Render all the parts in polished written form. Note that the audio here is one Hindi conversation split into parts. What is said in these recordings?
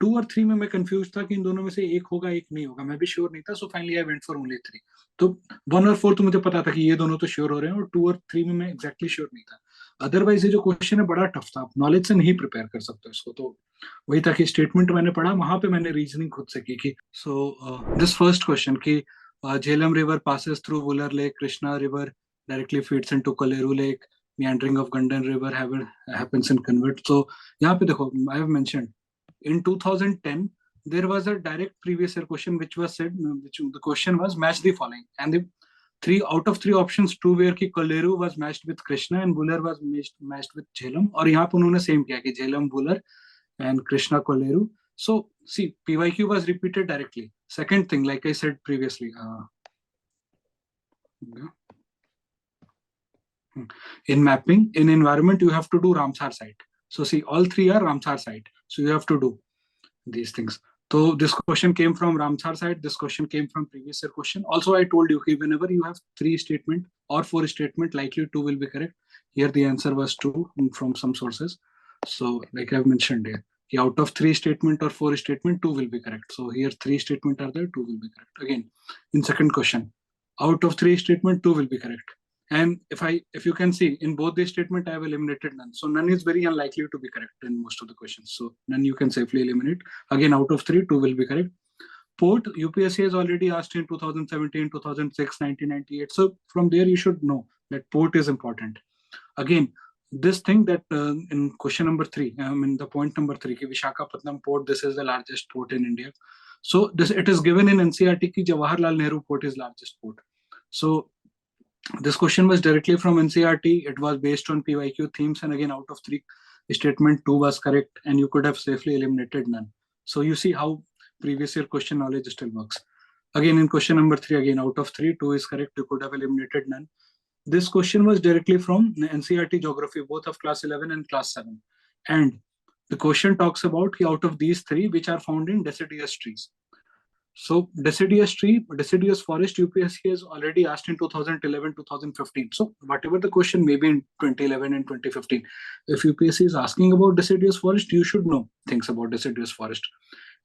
2 और 3 में मैं कंफ्यूज था कि इन दोनों में से एक होगा एक नहीं होगा, मैं भी श्योर नहीं था, so finally I went for only 3। तो 1 और 4 तो मुझे पता था कि ये दोनों तो श्योर हो रहे हैं, और 2 और 3 में मैं एग्जैक्टली श्योर नहीं था। अदरवाइज ये जो क्वेश्चन है बड़ा टफ था, आप नॉलेज से नहीं प्रिपेयर कर सकते इसको। तो वही था कि स्टेटमेंट मैंने पढ़ा, वहां पे मैंने रीजनिंग खुद से की। सो दिस फर्स्ट क्वेश्चन कि Jhelum river passes through Wular Lake, Krishna River directly feeds into Koleru Lake, meandering of Gandan River happens in Convert. So यहाँ पे देखो, I have mentioned in 2010 there was a direct previous year question which was said, which the question was match the following, and the 3 out of 3 options true were कि Koleru was matched with Krishna and Wular was matched with Jhelum, और यहाँ पे उन्होंने सेम किया कि Jhelum Wular and Krishna Koleru. So see, PYQ was repeated directly. Second thing, like I said previously, in mapping, in environment, you have to do Ramsar site. So see, all 3 are Ramsar site. So you have to do these things. So this question came from Ramsar site. This question came from previous year question. Also, I told you, okay, whenever you have 3 statement or 4 statement, likely 2 will be correct. Here the answer was 2 from some sources. So like I've mentioned here, out of 3 statement or 4 statement, 2 will be correct. So here 3 statement are there, 2 will be correct. Again, in second question, out of 3 statement, 2 will be correct. And if you can see, in both the statement, I have eliminated none. So none is very unlikely to be correct in most of the questions. So none you can safely eliminate. Again, out of 3, 2 will be correct. Port, UPSC has already asked in 2017, 2006, 1998. So from there, you should know that port is important. Again, this thing that in question number 3, in the point number 3, ki Visakhapatnam port, this is the largest port in India. So it is given in NCERT ki Jawaharlal Nehru port is largest port. So this question was directly from NCERT. It was based on PYQ themes, and again, out of 3 statement, 2 was correct, and you could have safely eliminated none. So you see how previous year question knowledge still works. Again, in question number 3, again, out of 3, 2 is correct. You could have eliminated none. This question was directly from NCERT geography, both of class 11 and class 7. And the question talks about out of these 3, which are found in deciduous trees. So deciduous tree, deciduous forest, UPSC has already asked in 2011, 2015. So whatever the question may be in 2011 and 2015, if UPSC is asking about deciduous forest, you should know things about deciduous forest.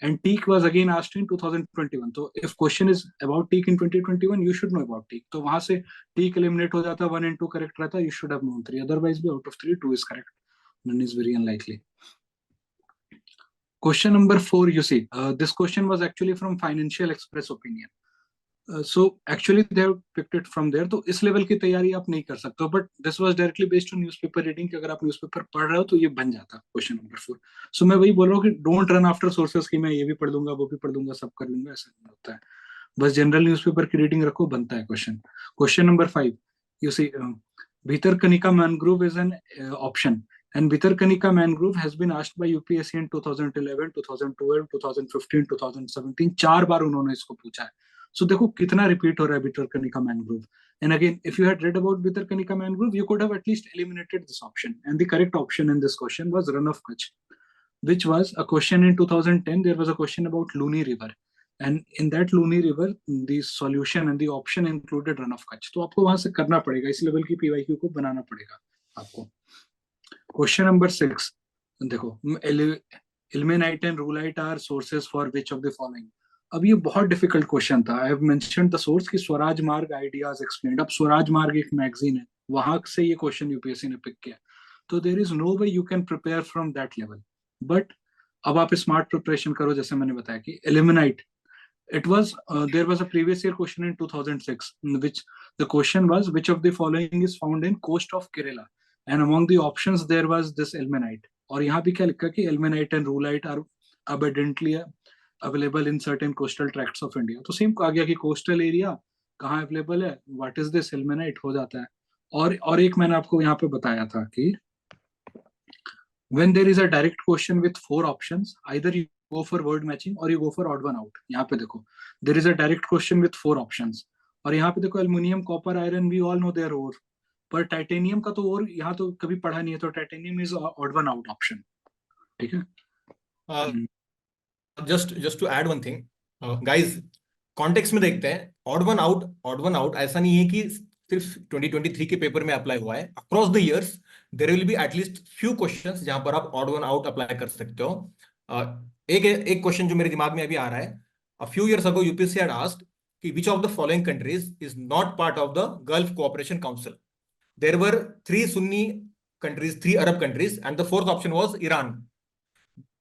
And teak was again asked in 2021. So if question is about teak in 2021, you should know about teak. So वहां से teak eliminate हो जाता, 1 and 2 correct रहता, you should have known 3. Otherwise, out of 3, 2 is correct. None is very unlikely. Question number 4, you see, this question was actually from Financial Express opinion. So actually they have picked it from there. तो इस लेवल की तैयारी आप नहीं कर सकते हो, but this was directly based on newspaper reading कि अगर आप न्यूज़पेपर पढ़ रहे हो तो ये बन जाता क्वेश्चन नंबर 4. सो मैं वही बोल रहा हूँ कि डोंट रन आफ्टर सोर्सेस कि मैं ये भी पढ़ लूंगा, वो भी पढ़ लूंगा, सब कर लूंगा, ऐसा नहीं होता है. बस जनरल न्यूज़पेपर की रीडिंग रखो, बनता है question. Question number 5, you see, Bhitarkanika mangrove is an option. And Bhitarkanika mangrove has been asked by UPSC in 2011, 2012, 2015, 2017. 4 बार उन्होंने इसको पूछा है. So देखो कितना रिपीट हो रहा है Bhitarkanika mangrove. And again, if you had read about Bhitarkanika mangrove, you could have at least eliminated this option. And the correct option in this question was Run of Kutch, which was a question in 2010. There was a question about Luni River. And in that Luni River, the solution and the option included Run of Kutch. तो आपको वहां से करना पड़ेगा, इस लेवल की PYQ को बनाना पड़ेगा आपको. Question number 6, देखो, ilmenite and rhyolite are sources for which of the following. अब ये बहुत डिफिकल्ट क्वेश्चन था. I have mentioned the source की स्वराज मार्ग आइडियाज एक्सप्लेन्ड. अब स्वराज मार्ग एक मैगजीन है, वहां से ये क्वेश्चन यूपीएससी ने पिक किया. तो there is no way you can prepare from that level. But अब आप स्मार्ट प्रिपरेशन करो, जैसे मैंने बताया कि ilmenite, it was there was a previous year question in 2006 in which the question was which of the following is found in coast of Kerala, and among the options there was this ilmenite. और यहाँ भी क्या लिखा कि ilmenite and rhyolite are abundantly available in certain coastal tracts of India. तो सेम आ गया कि coastal area कहाँ अवेलेबल है, what is this ilmenite हो जाता है. और एक मैंने आपको यहाँ पे बताया था कि when there is a direct question with 4 options, either you go for word matching or you go for odd one out. यहाँ पे देखो, there is a direct question with 4 options. और यहाँ पे देखो, aluminium, copper, iron, we all know their ore. पर टाइटेनियम का तो और यहाँ तो कभी पढ़ा नहीं है, तो titanium is odd one out option. ठीक है. Just to add one thing guys, context में देखते हैं. ऑड वन आउट ऐसा नहीं है कि सिर्फ 2023 के पेपर में अप्लाई हुआ है. Across the years there will be at least few questions जहां पर आप ऑड वन आउट अप्लाई कर सकते हो. एक क्वेश्चन जो मेरे दिमाग में अभी आ रहा है, a few years ago UPSC had asked कि which of the following countries is not part of the Gulf Cooperation Council. There were 3 Sunni countries, 3 Arab countries, and the fourth option was Iran.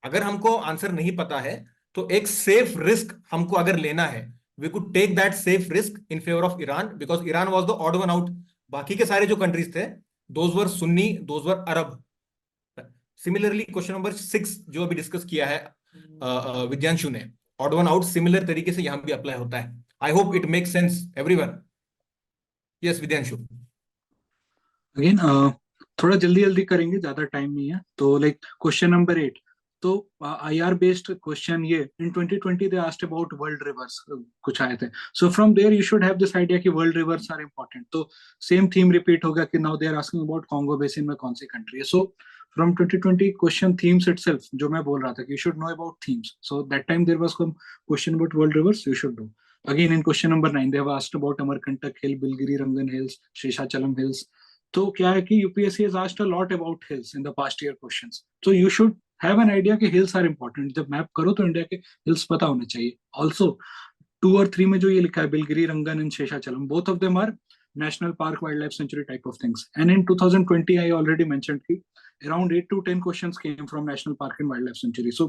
अगर हमको आंसर नहीं पता है तो एक सेफ रिस्क हमको अगर लेना है, we could take that safe risk in favour of Iran, because Iran was the odd one out. बाकी के सारे जो कंट्रीज थे, those were Sunni, those were Arab. Similarly question number 6 जो अभी डिस्कस किया है विद्यांशु ने, ऑड वन आउट सिमिलर तरीके से यहां भी अप्लाई होता है. I hope it make sense everyone. Yes Vidyanshu. Again थोड़ा जल्दी जल्दी करेंगे, ज्यादा टाइम नहीं है. तो लाइक क्वेश्चन नंबर 8, तो IR बेस्ड क्वेश्चन ये in 2020 they asked about world rivers कुछ आए थे. So from there you should have this idea कि वर्ल्ड रिवर्स आर इंपॉर्टेंट. तो सेम थीम रिपीट होगा कि now they are asking about Congo basin में कौन सी कंट्री है. So from 2020 question themes itself, जो मैं बोल रहा था कि you should know about themes, so that time there was some question about world reverse, you should no. Again in question number 9 they have asked about Amarkantak hill, Biligiri Rangan hills, Seshachalam hills. तो क्या है कि UPSC has asked a lot about hills in the past year questions, so you should have an idea कि hills are important. जब मैप करो तो इंडिया के hills पता होने चाहिए. Also 2 और 3 में जो ये लिखा है Biligiri Rangan and Seshachalam, both of them are national park wildlife sanctuary type of things. And in 2020 I already mentioned कि around 8 to 10 questions came from national park and wildlife sanctuary. So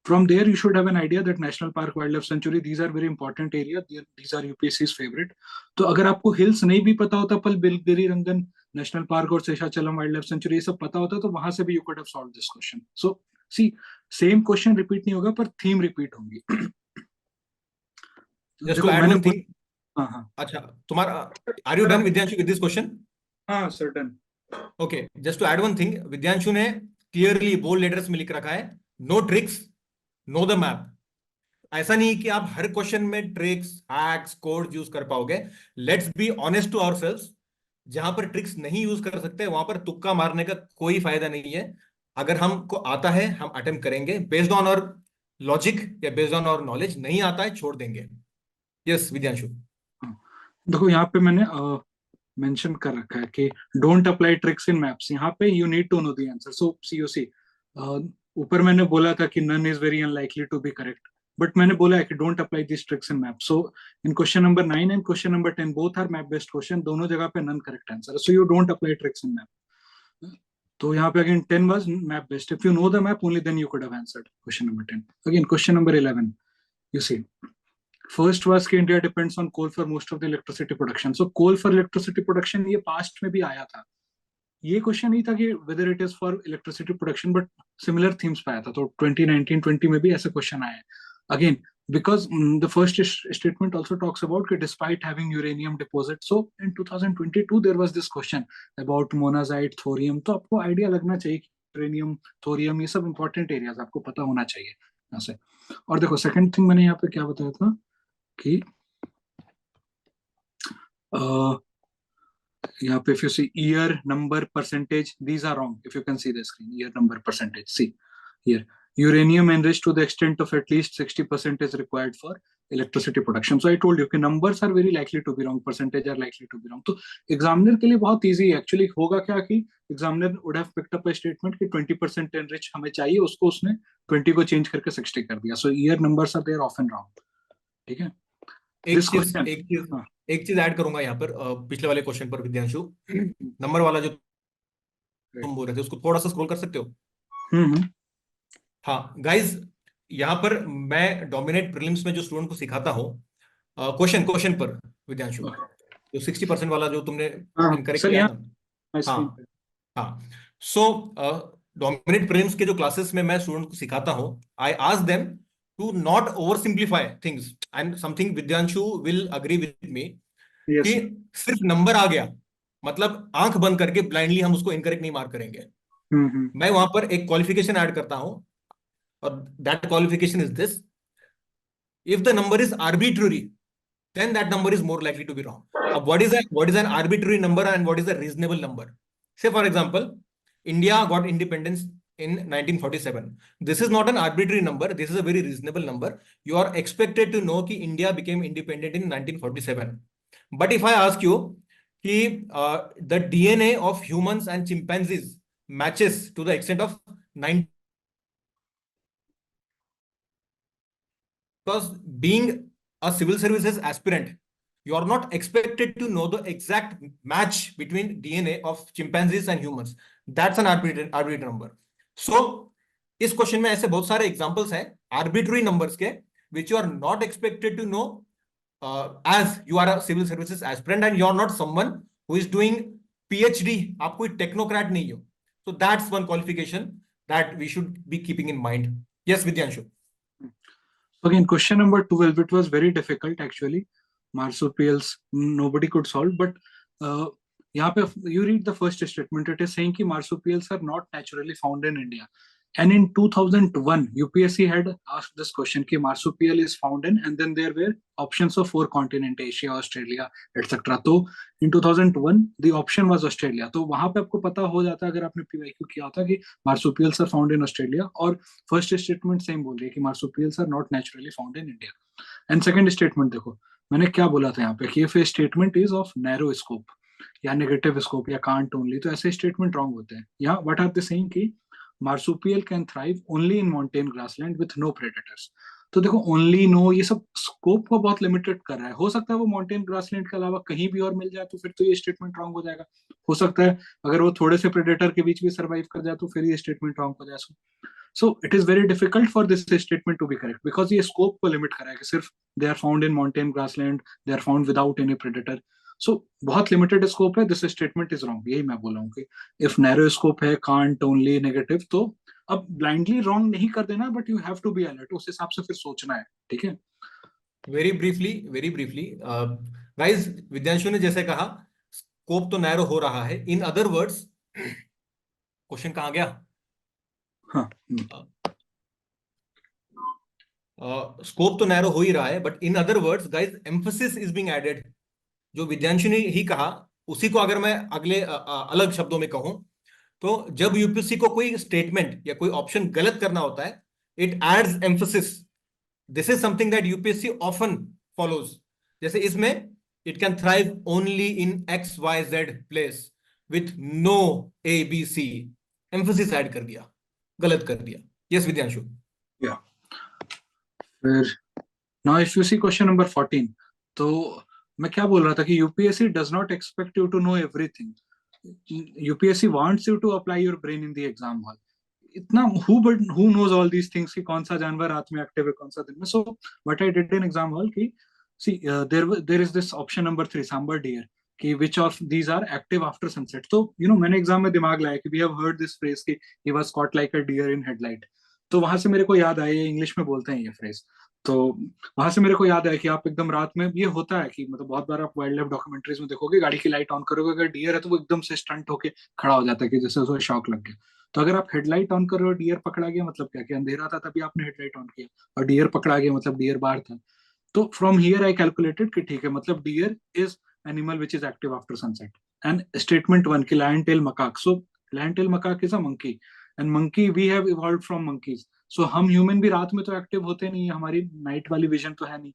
from there you should have an idea that national park wildlife sanctuary, these are very important area, these are UPSC's favorite. तो अगर आपको hills नहीं भी पता होता पर बिलगिरी रंगन नेशनल पार्क और शेषाचलम वाइल्ड लाइफ सेंचुरी ये सब पता होता तो वहां से भी you could have solve this question. So see same question repeat नहीं होगा पर थीम रिपीट होंगी. Just to add one thing. हाँ हाँ अच्छा, तुम्हारा, are you done Vidyanshu with this question? हाँ sir done. Okay, just to add one thing, Vidyanshu ने क्लियरली बोल्ड लेटर्स में लिख रखा है, no tricks, no the map. ऐसा नहीं कि आप हर क्वेश्चन में ट्रिक्स, हैक्स, कोड यूज कर पाओगे. Let's be honest to ourselves. जहां पर ट्रिक्स नहीं यूज कर सकते वहां पर तुक्का मारने का कोई फायदा नहीं है. अगर हमको आता है हम अटेम्प्ट करेंगे बेस्ड ऑन और लॉजिक या बेस्ड ऑन और नॉलेज. नहीं आता है छोड़ देंगे. यस विद्यांशु. देखो यहाँ पे मैंने मेंशन कर रखा है कि don't apply tricks in maps. यहाँ पे you need to know the answer. So COC ऊपर मैंने बोला था कि none is very unlikely to be correct, but मैंने बोला है कि don't apply this tricks in map. So in question number 9 and question number 10 both are map based question, दोनों जगह पे none correct answer. So you don't apply tricks in map. तो यहाँ पे again 10 was map based. If you know the map, only then you could have answered question number 10. Again, question number 11. You see, first was कि India depends on coal for most of the electricity production. So coal for electricity production ये past में भी आया था. ये क्वेश्चन नहीं था कि whether it is for electricity production, but similar themes पे आया था. तो 2019-20 में भी ऐसे क्वेश्चन आए. Again, because the first statement also talks about कि despite having uranium deposit, so in 2022 there was this question about monazite, thorium. तो आपको आइडिया लगना चाहिए कि यूरेनियम, थोरियम ये सब इंपॉर्टेंट एरियाज आपको पता होना चाहिए यहाँ से. और देखो सेकंड थिंग मैंने यहाँ पे क्या बताया था कि यहाँ पे if you see year, number, percentage, these are wrong. If you can see the screen, year, number, percentage. See here, uranium enriched to the extent of at least 60% is required for electricity production. So I told you कि numbers are very likely to be wrong, percentage are likely to be wrong. तो examiner के लिए बहुत easy है. Actually होगा क्या कि examiner would have picked up a statement कि 20% enrich हमें चाहिए, उसको उसने 20 को change करके 60 कर दिया. So year numbers are there often wrong. ठीक है. एक चीज ऐड करूंगा यहाँ पर पिछले वाले क्वेश्चन पर विद्यांशु. नंबर वाला जो तुम बोल रहे थे उसको थोड़ा सा स्क्रॉल कर सकते हो? हाँ गाइज, यहाँ पर मैं डोमिनेट प्रीलिम्स में जो स्टूडेंट को सिखाता हूँ क्वेश्चन पर विद्यांशु, जो 60% वाला जो तुमने इनकरेक्ट किया ना. हाँ हाँ. सो डोमिनेट प्रीलिम्स के जो क्लासेस में मैं स्टूडेंट को सिखाता हूँ, I ask them to not oversimplify things, and something Vidyanshu will agree with me कि सिर्फ नंबर आ गया मतलब आंख बंद करके ब्लाइंडली हम उसको इनकरेक्ट नहीं मार्क करेंगे. मैं वहां पर एक क्वालिफिकेशन ऐड करता हूं और that qualification is this: if the number is arbitrary then that number is more likely to be wrong. What is an arbitrary number and what is a reasonable number? Say for example, India got independence in 1947. This is not an arbitrary number. This is a very reasonable number. You are expected to know that India became independent in 1947. But if I ask you the DNA of humans and chimpanzees matches to the extent of 90 because being a civil services aspirant, you are not expected to know the exact match between DNA of chimpanzees and humans. That's an arbitrary number. So इस क्वेश्चन में ऐसे बहुत सारे एग्जांपल्स हैं आर्बिट्ररी नंबर्स के which you are not expected to know as you are a civil services aspirant and you are not someone who is doing PhD. आप कोई टेक्नोक्रेट नहीं हो. So that's one qualification that we should be keeping in mind. Yes, Vidyanshu. Again, question number 12, it was very difficult actually. Marsupials, nobody could solve, but यहाँ पे you read the first statement, it is saying कि marsupials are not naturally found in India. And in 2001, UPSC had asked this question कि marsupial is found in, and then there were options of 4 continents, Asia, Australia, etc. तो in 2001 the option was Australia. तो वहां पे आपको पता हो जाता अगर आपने PYQ किया होता कि marsupials are found in Australia, और first statement same बोल रही है कि marsupials are not naturally found in India. And second statement देखो मैंने क्या बोला था यहाँ पे कि if a statement is of narrow scope या नेगेटिव स्कोप या कांट ओनली, तो ऐसे स्टेटमेंट रॉन्ग होते हैं. यहाँ व्हाट आर दे सेइंग कि marsupial can thrive only in mountain grassland with no predators. तो देखो ओनली नो ये सब स्कोप को बहुत लिमिटेड कर रहा है. हो सकता है वो माउंटेन ग्रासलैंड के अलावा कहीं भी और मिल जाए तो फिर तो ये स्टेटमेंट रॉन्ग हो जाएगा. हो सकता है अगर वो थोड़े से प्रेडेटर के बीच भी सर्वाइव कर जाए तो फिर ये स्टेटमेंट रॉन्ग हो जाए. So it is very difficult for this statement to be correct because ये scope को limit कर रहा है कि सिर्फ they are found in mountain grassland, they are found without any predator. So बहुत limited scope है, this statement is wrong. यही मैं बोल रहा हूँ कि if narrow scope है, can't, only, negative, तो अब blindly wrong नहीं कर देना, but you have to be alert. उस हिसाब से फिर सोचना है, ठीक है? Very briefly, guys, विद्यांशु ने जैसे कहा स्कोप तो नैरो हो रहा है. In other words, क्वेश्चन कहाँ गया? स्कोप तो नैरो हो ही रहा है, but in other words guys emphasis is being added. जो विद्यांशु ने ही कहा उसी को अगर मैं अगले अलग शब्दों में कहूं तो जब यूपीएससी को कोई स्टेटमेंट या कोई ऑप्शन गलत करना होता है, it adds emphasis. This is something that UPSC often follows. जैसे इसमें it can thrive only in XYZ place with no ABC. Emphasis add कर दिया, गलत कर दिया. यस विद्यांशु. या फिर now if you see question number 14, तो मैं क्या बोल रहा था कि UPSC does not expect you to know everything. UPSC wants you to apply your brain in the exam hall. इतना who knows all these things कि कौन सा जानवर रात में एक्टिव है कौन सा दिन में. So what I did in exam hall कि see there is this option number 3 sambar deer कि which of these are active after sunset. तो मैंने एग्जाम में दिमाग लाया कि we have heard this phrase कि he was caught like a deer in headlight. तो वहां से मेरे को याद आया, इंग्लिश में बोलते हैं ये फ्रेज. तो वहां से मेरे को याद आया कि आप एकदम रात में, ये होता है कि मतलब बहुत बार आप वाइल्ड लाइफ डॉक्यूमेंट्रीज में देखोगे गाड़ी की लाइट ऑन करोगे, अगर डियर है तो वो एकदम से स्टंट होके खड़ा हो जाता है कि जैसे उसे शॉक लग गया. तो अगर आप हेडलाइट ऑन कर रहे हो, डियर पकड़ा गया मतलब क्या कि अंधेरा था तभी आपने हेडलाइट ऑन किया, और डियर पकड़ा गया मतलब डियर बाहर था. तो फ्रॉम हियर आई कैलकुलेटेड कि ठीक है, मतलब deer is animal which is active after sunset. And statement 1 की lion tail macaque. So lion tail macaque is a monkey and monkey we have evolved from monkeys. So हम ह्यूमन भी रात में तो एक्टिव होते नहीं है, हमारी नाइट वाली विजन तो है नहीं.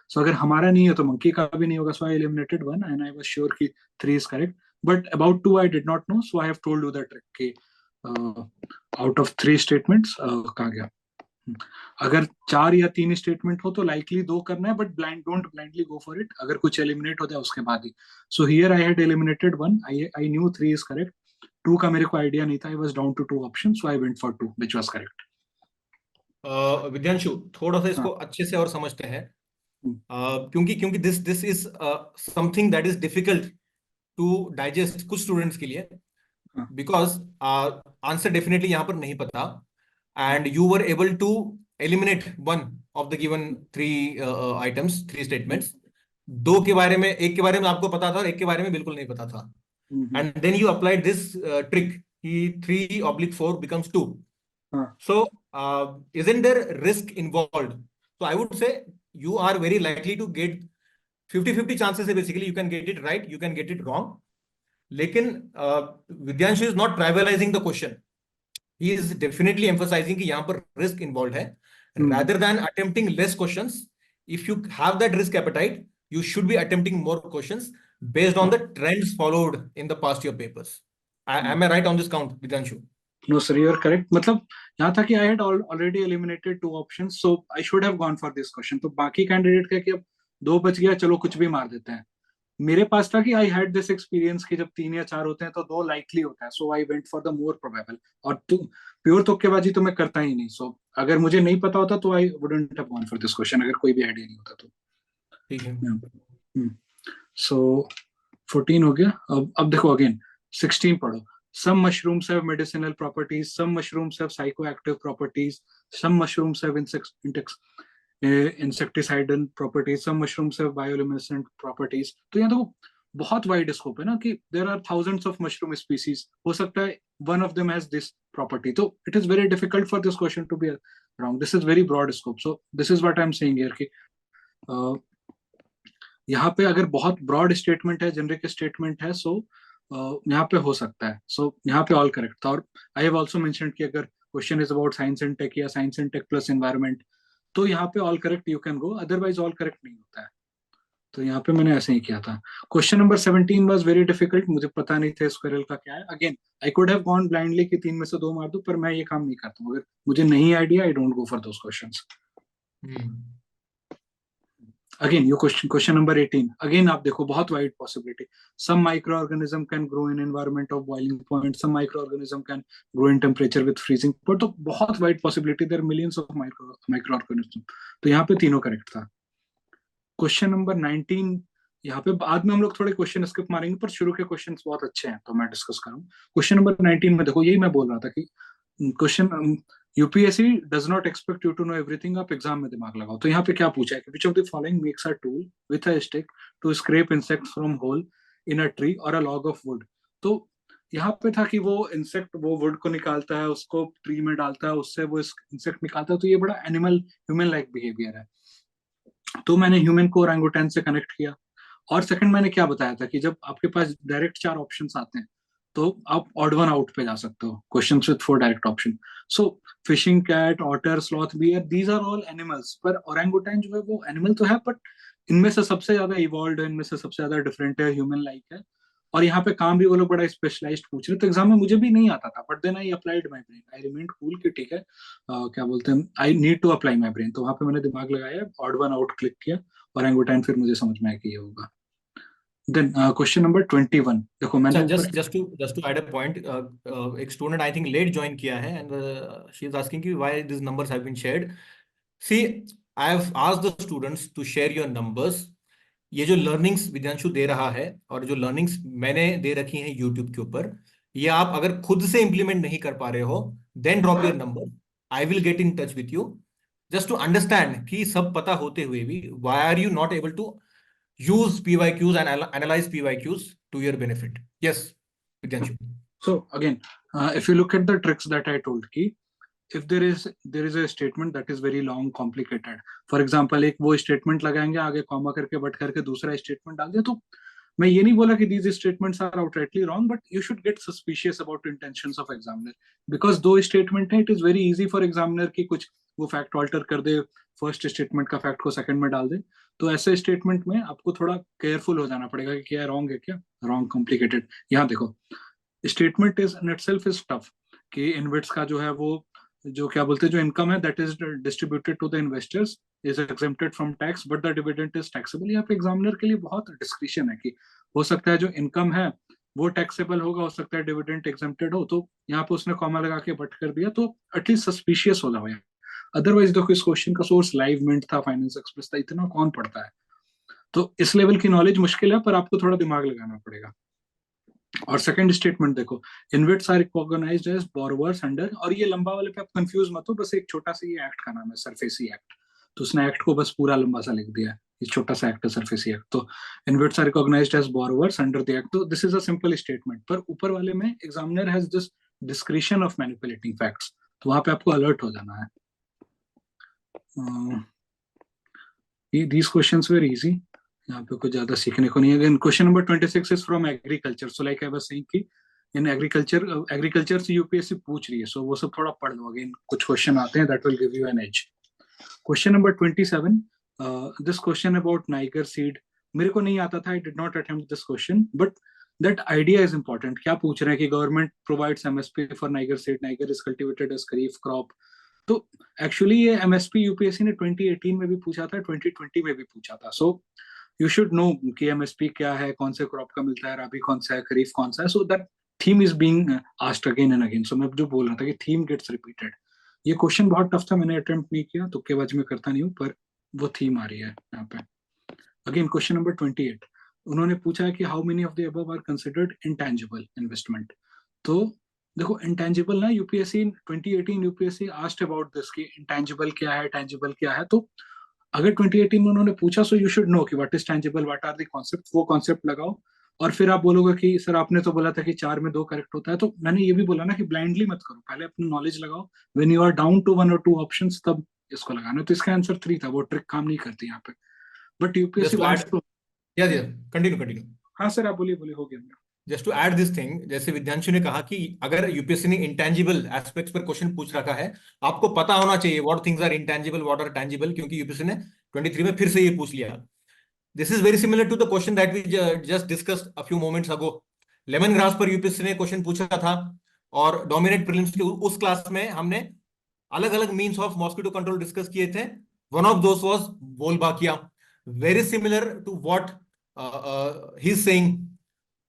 सो अगर हमारा नहीं है तो मंकी का भी नहीं होगा. So I eliminated 1 and I was sure कि 3 is correct. But about 2 I did not know, so I have told you the trick कि आउट ऑफ 3 स्टेटमेंट्स कहाँ गया. अगर 4 या 3 स्टेटमेंट हो तो लाइकली 2 करना है, but don't blindly go for it. अगर कुछ एलिमिनेट हो जाए उसके बाद ही. So here I had eliminated 1, I knew 3 is correct. 2 का मेरे को आइडिया नहीं था, I was down to 2 option, so I went for 2 which was correct. Vidyanshu थोड़ा सा इसको अच्छे से और समझते हैं, क्योंकि this is something that is difficult to digest कुछ स्टूडेंट्स के लिए, बिकॉज आंसर डेफिनेटली यहाँ पर नहीं पता and you were able to eliminate 1 of the given 3 items, 3 statements. 2 के बारे में, एक के बारे में आपको पता था और एक के बारे में बिल्कुल नहीं पता था. And then you applied this trick कि 3/4 becomes 2. So isn't there risk involved? So I would say you are very likely to get 50-50 chances है basically. You can get it right, you can get it wrong. लेकिन विद्यांशु is not trivializing the question. He is definitely emphasizing कि यहाँ पर risk involved है. Rather than attempting less questions, if you have that risk appetite, you should be attempting more questions based on the trends followed in the past year papers. Am I right on this count, Vidyanshu? No sir, you are correct. मतलब यहाँ था कि I had already eliminated 2 options, so I should have gone for this question. तो बाकी कैंडिडेट का कि अब 2 बच गया, चलो कुछ भी मार देते हैं। मेरे पास था कि आई हैड दिस एक्सपीरियंस कि जब 3 या 4 होते हैं तो 2 लाइकली होता है, so I went for the more probable. और तो प्योर तुक्केबाजी तो मैं करता ही नहीं, सो अगर मुझे नहीं पता होता तो I wouldn't have gone for this question, अगर कोई भी आइडिया नहीं होता तो। ठीक है। सो 14 हो गया। अब देखो अगेन 16 पढ़ो। Some mushrooms have medicinal properties, some mushrooms have psychoactive properties, some mushrooms have insecticidal properties, some mushrooms have bioluminescent properties। तो यहाँ देखो बहुत वाइड स्कोप है ना, कि there are thousands of mushroom species, हो सकता है one of them has this property, तो it is very difficult for this question to be wrong, this is very broad scope, so this is what I am saying here कि यहाँ पे अगर बहुत ब्रॉड स्टेटमेंट है, जेनरिक स्टेटमेंट है, सो यहाँ पे हो सकता है, सो यहाँ पे ऑल करेक्ट था। और आई हैव आल्सो मेंशन्ड कि अगर question is about science and tech या science and tech plus environment, तो यहाँ पे all correct you can go, otherwise all correct नहीं होता है। तो यहाँ पे मैंने ऐसे ही किया था। Question number 17 was very difficult, मुझे पता नहीं था स्क्वायरल का क्या है। Again I could have gone blindly कि 3 में से 2 मार दूं, पर मैं ये काम नहीं करता हूँ। अगर मुझे नहीं idea, I don't go for those questions. Again, your question number 18. Again, आप देखो बहुत wide possibility. Some microorganism can grow in environment of boiling point. Some microorganism can grow in temperature with freezing point. तो बहुत wide possibility. There are millions of microorganisms. तो यहाँ पे तीनों correct था. Question number 19. यहाँ पे बाद में हम लोग थोड़े क्वेश्चन स्किप मारेंगे, पर शुरू के क्वेश्चंस बहुत अच्छे हैं, तो मैं डिस्कस करूँ। क्वेश्चन नंबर 19 में देखो, यही मैं बोल रहा था कि question UPSC does not expect you to know everything, आप एग्जाम में दिमाग लगाओ। तो यहाँ पे क्या पूछा है कि which of the following makes a tool with a stick to scrape insect from hole in a tree और अ लॉग ऑफ वुड। तो यहाँ पे था कि वो इंसेक्ट वो वुड को निकालता है, उसको ट्री में डालता है, उससे वो इंसेक्ट निकालता है। तो ये बड़ा एनिमल ह्यूमन लाइक बिहेवियर है, तो मैंने ह्यूमन को ओरंगुटैन से कनेक्ट किया। और सेकंड मैंने क्या बताया था कि जब आपके पास डायरेक्ट 4 ऑप्शंस आते हैं तो आप ऑड वन आउट पे जा सकते हो, questions with 4 direct option. So fishing cat, otter, sloth, bear, these are all animals. पर ओरंगुटैन जो है वो एनिमल तो है, बट इनमें से सबसे ज्यादा इवॉल्व है, इनमें से सबसे ज्यादा डिफरेंट है, ह्यूमन लाइक है। और यहाँ पे काम भी वो लोग बड़ा स्पेशलाइज्ड पूछ रहे। तो एग्जाम में मुझे भी नहीं आता था, but then I applied my brain, I remained cool कि ठीक है, क्या बोलते हैं, I need to apply my brain. तो वहां पे मैंने दिमाग लगाया, ऑड वन आउट क्लिक किया, ओरंगुटैन फिर मुझे समझ में आया कि ये होगा। देन क्वेश्चन नंबर 21 देखो मैंने just to add a point, एक student I think late join किया है एंड शी इज आस्किंग कि why this numbers have been shared. See I have asked the students to share your numbers. ये जो लर्निंग्स विद्यांशु दे रहा है और जो लर्निंग्स मैंने दे रखी हैं यूट्यूब के ऊपर, ये आप अगर खुद से इंप्लीमेंट नहीं कर पा रहे हो, then drop your number, I will get in touch with you just to understand कि सब पता होते हुए भी why are you not able to use PYQs and analyze PYQs to your benefit. Yes, Vidyanshu. So again, if you look at the tricks that I told, ki if there is a statement that is very long, complicated, for example एक वो statement लगाएंगे, आगे कॉमा करके बट करके दूसरा statement डाल दिया, तो मैं ये नहीं बोला कि these statements are outrightly wrong, but you should get suspicious about intentions of examiner, because दो statement है, it is very easy for examiner कि कुछ वो fact alter कर दे, फर्स्ट स्टेटमेंट का फैक्ट को सेकंड में डाल दे। तो ऐसे स्टेटमेंट में आपको थोड़ा केयरफुल हो जाना पड़ेगा कि क्या रॉन्ग है, क्या रॉन्ग कॉम्प्लिकेटेड। यहाँ देखो statement is in itself is tough कि इनविट्स का जो है वो जो क्या बोलते हैं जो इनकम है that is distributed to the investors is exempted from tax but the dividend is taxable. यहाँ पे एग्जामिनर के लिए बहुत डिस्क्रिशन है कि हो सकता है जो इनकम है वो टैक्सेबल होगा, हो सकता है डिविडेंड एग्जेम्प्टेड हो। तो यहाँ पे उसने कॉमा लगा के बट कर दिया, तो एटलीस्ट सस्पिशियस हो जाओ यहाँ। अदरवाइज देखो इस क्वेश्चन का सोर्स लाइव मिंट था, फाइनेंस एक्सप्रेस था, इतना कौन पढ़ता है। तो इस लेवल की नॉलेज मुश्किल है, पर आपको थोड़ा दिमाग लगाना पड़ेगा। और सेकंड स्टेटमेंट देखो, InvITs are recognised as borrowers under, और ये लंबा वाले पे आप कंफ्यूज मत हो, बस एक छोटा सा ये एक्ट का नाम है सरफेसी एक्ट, तो उसने एक्ट को बस पूरा लंबा सा लिख दिया है, ये छोटा सा एक्ट है सरफेसी एक्ट। तो InvITs are recognised as borrowers under the act, तो this is a simple statement. पर ऊपर वाले में examiner has this discretion of manipulating facts, तो वहां पे आपको अलर्ट हो जाना है। these questions were easy, यहाँ पे कुछ ज्यादा सीखने को नहीं है। Then question number 26 is from agriculture, so like I was saying कि in agriculture से यूपीएससी पूछ रही है, so वो सब थोड़ा पढ़ लो, अगेन कुछ क्वेश्चन आते हैं that will give you an edge. Question number 27, this question about Niger seed, मेरे को नहीं आता था, I did not attempt this question, but that idea is important. क्या पूछ रहे हैं कि government provides MSP for niger seed, niger is cultivated as kharif crop. तो एक्चुअली ये एमएसपी यूपीएससी ने 2018 में भी पूछा था, 2020 में भी पूछा था। सो यू शुड नो कि एमएसपी क्या है, कौन से क्रॉप का मिलता है, रबी कौन सा है, खरीफ कौन सा है। So that theme is being asked again and again. सो मैं जो बोल रहा था कि थीम गेट्स रिपीटेड। ये क्वेश्चन बहुत टफ था, मैंने अटेम्प्ट नहीं किया, तुक्केबाजी में करता नहीं हूँ, पर वो थीम आ रही है यहाँ पे। अगेन क्वेश्चन नंबर 28, उन्होंने पूछा है कि how many of the above are considered intangible investment. तो देखो इंटेंजिबल ना, UPSC 2018 UPSC asked about this कि इंटेंजिबल क्या है, टेंजिबल क्या है। तो अगर 2018 में उन्होंने पूछा, सो यू शुड नो कि what is tangible, what are the concept, वो कॉन्सेप्ट लगाओ। और फिर आप बोलोगे कि सर आपने तो बोला था कि 4 में 2 करेक्ट होता है। तो मैंने ये भी बोला ना कि ब्लाइंडली मत करो, पहले अपनी नॉलेज लगाओ। When you are down to 1 और 2 ऑप्शंस, तब इसको लगाना। तो इसका आंसर 3 था, वो ट्रिक काम नहीं करती यहाँ पे। But UPSC just to wants add, to. या कंटिन्यू। हाँ सर, आप बोलिए बोलिए, हो गया मेरा। Just to add this thing, जैसे विद्यांशु ने कहा कि अगर यूपीएससी ने इंटेंजिबल एस्पेक्ट्स पर क्वेश्चन पूछ रखा है, आपको पता होना चाहिए what things are intangible, what are tangible, क्योंकि यूपीएससी ने 23 में फिर से ये पूछ लिया। This is very similar to the question that we just discussed a few moments ago. Lemon grass पर यूपीएससी ने क्वेश्चन पूछा था, और डोमिनेट प्रीलिम्स की उस क्लास में हमने अलग अलग means of mosquito control discuss किए थे। One of those was Wolbachia. Very similar to what he is saying.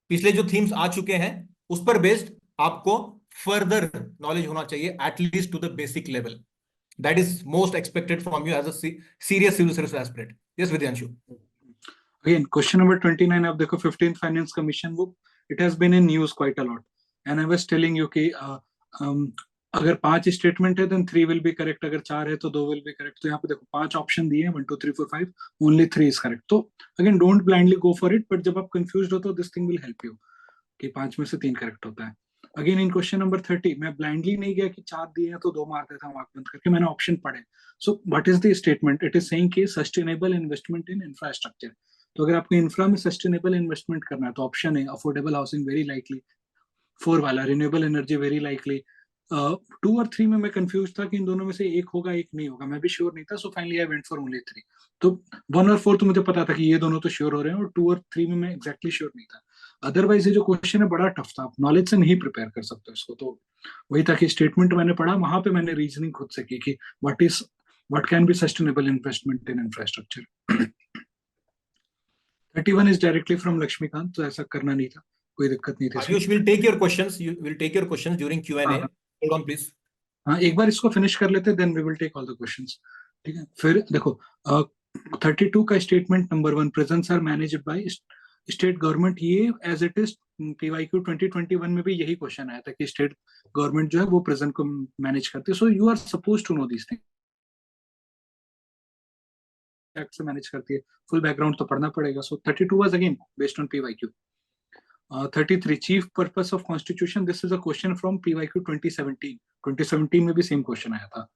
पिछले जो थीम्स आ चुके हैं उस पर बेस्ड आपको फर्दर नॉलेज होना चाहिए, at least to the basic level. That is most expected from you as a serious civil service aspirant. Yes Vidyanshu. Again, question number 29, आप देखो 15th फाइनेंस कमीशन, वो it has been in news quite a lot. And I was telling you कि अगर 5 स्टेटमेंट है देन 3 विल बी करेक्ट, अगर 4 है तो 2 विल बी करेक्ट। तो यहाँ पे देखो 5 ऑप्शन दिए हैं, 1 2 3 4 5, ओनली 3 इज करेक्ट। तो again don't blindly go for it, but जब आप कंफ्यूज्ड हो तो this thing will help you कि 5 में से 3 करेक्ट होता है। अगेन इन क्वेश्चन नंबर 30, मैं ब्लाइंडली नहीं गया कि 4 दिए हैं तो 2 मार देता हूँ आंख बंद करके, मैंने ऑप्शन पढ़े। So what is the statement? It is saying कि सस्टेनेबल इन्वेस्टमेंट इन इंफ्रास्ट्रक्चर। तो अगर आपको इंफ्रा में सस्टेनेबल इन्वेस्टमेंट करना है तो ऑप्शन है अफोर्डेबल हाउसिंग वेरी लाइकली, 4 वाला रिन्यूएबल एनर्जी वेरी लाइकली। 2 और 3 में मैं कंफ्यूज था कि इन दोनों में से एक होगा एक नहीं होगा, मैं भी श्योर नहीं था। So finally I went for only 3। तो 1 और 4 तो मुझे पता था कि ये दोनों तो श्योर हो रहे हैं, और 2 और 3 में मैं एग्जैक्टली श्योर नहीं था। अदरवाइज ये जो क्वेश्चन है बड़ा टफ था, आप नॉलेज से नहीं प्रिपेयर कर सकते इसको। तो वही था कि स्टेटमेंट मैंने पढ़ा, वहां पे मैंने रीजनिंग खुद से की कि what can be sustainable investment in infrastructure. 31 is directly from Laxmikanth, तो ऐसा करना नहीं था, कोई दिक्कत नहीं थी इसमें। Ayush will take your questions. You will take your questions during Q&A. हाँ Hold on, please. हाँ, एक बार इसको फिनिश कर लेते, then we will take all the questions. ठीक है, फिर देखो 32 का statement number 1, prisons are managed by state government. ये एज इट इज पीवाईक्यू 2021 में भी यही क्वेश्चन आया था कि स्टेट गवर्नमेंट जो है वो प्रिजन को मैनेज करती है। So you are suppose to know these things, act से मैनेज करती है, फुल बैकग्राउंड तो पढ़ना पड़ेगा। So 32 was again based on PYQ. 33, chief purpose of constitution, this is a question from PYQ 2017। 2017 में भी सेम क्वेश्चन आया था।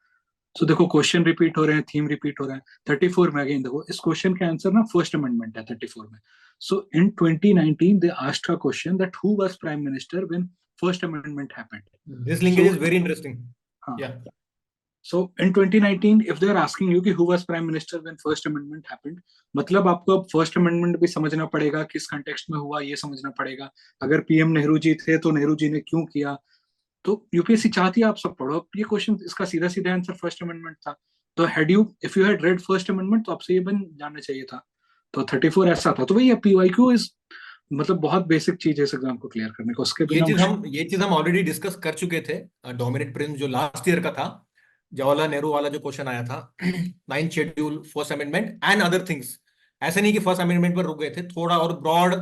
सो देखो क्वेश्चन रिपीट हो रहे हैं, थीम रिपीट हो रहा है। 34 में अगेन देखो, इस क्वेश्चन का आंसर ना फर्स्ट अमेंडमेंट है 34 में। सो इन 2019 they asked a question that who was prime minister when first amendment happened. This linkage is very interesting. हाँ, Yeah. so in 2019 if they are asking you कि who was prime minister when first amendment happened, मतलब आपको अब फर्स्ट अमेंडमेंट भी समझना पड़ेगा, किस कंटेक्स्ट में हुआ ये समझना पड़ेगा। अगर पीएम नेहरू जी थे तो नेहरू जी ने क्यों किया। तो यूपीएससी चाहती है आप सब पढ़ो। अब ये क्वेश्चन इसका सीधा सीधा आंसर फर्स्ट अमेंडमेंट था। तो had you if you had read first amendment तो आपसे ये बन जाना चाहिए था। तो 34 ऐसा था। तो वही पीवाईक्यू इज मतलब बहुत बेसिक चीज है इस एग्जाम को क्लियर करने को, उसके बिना ये चीज हम ऑलरेडी डिस्कस कर चुके थे। डोमिनेट प्रिंस जो लास्ट ईयर का था, जवाहरलाल नेहरू वाला जो क्वेश्चन आया था, 9th schedule, first amendment and other things. ऐसे नहीं कि फर्स्ट अमेंडमेंट पर रुक गए थे, थोड़ा और ब्रॉड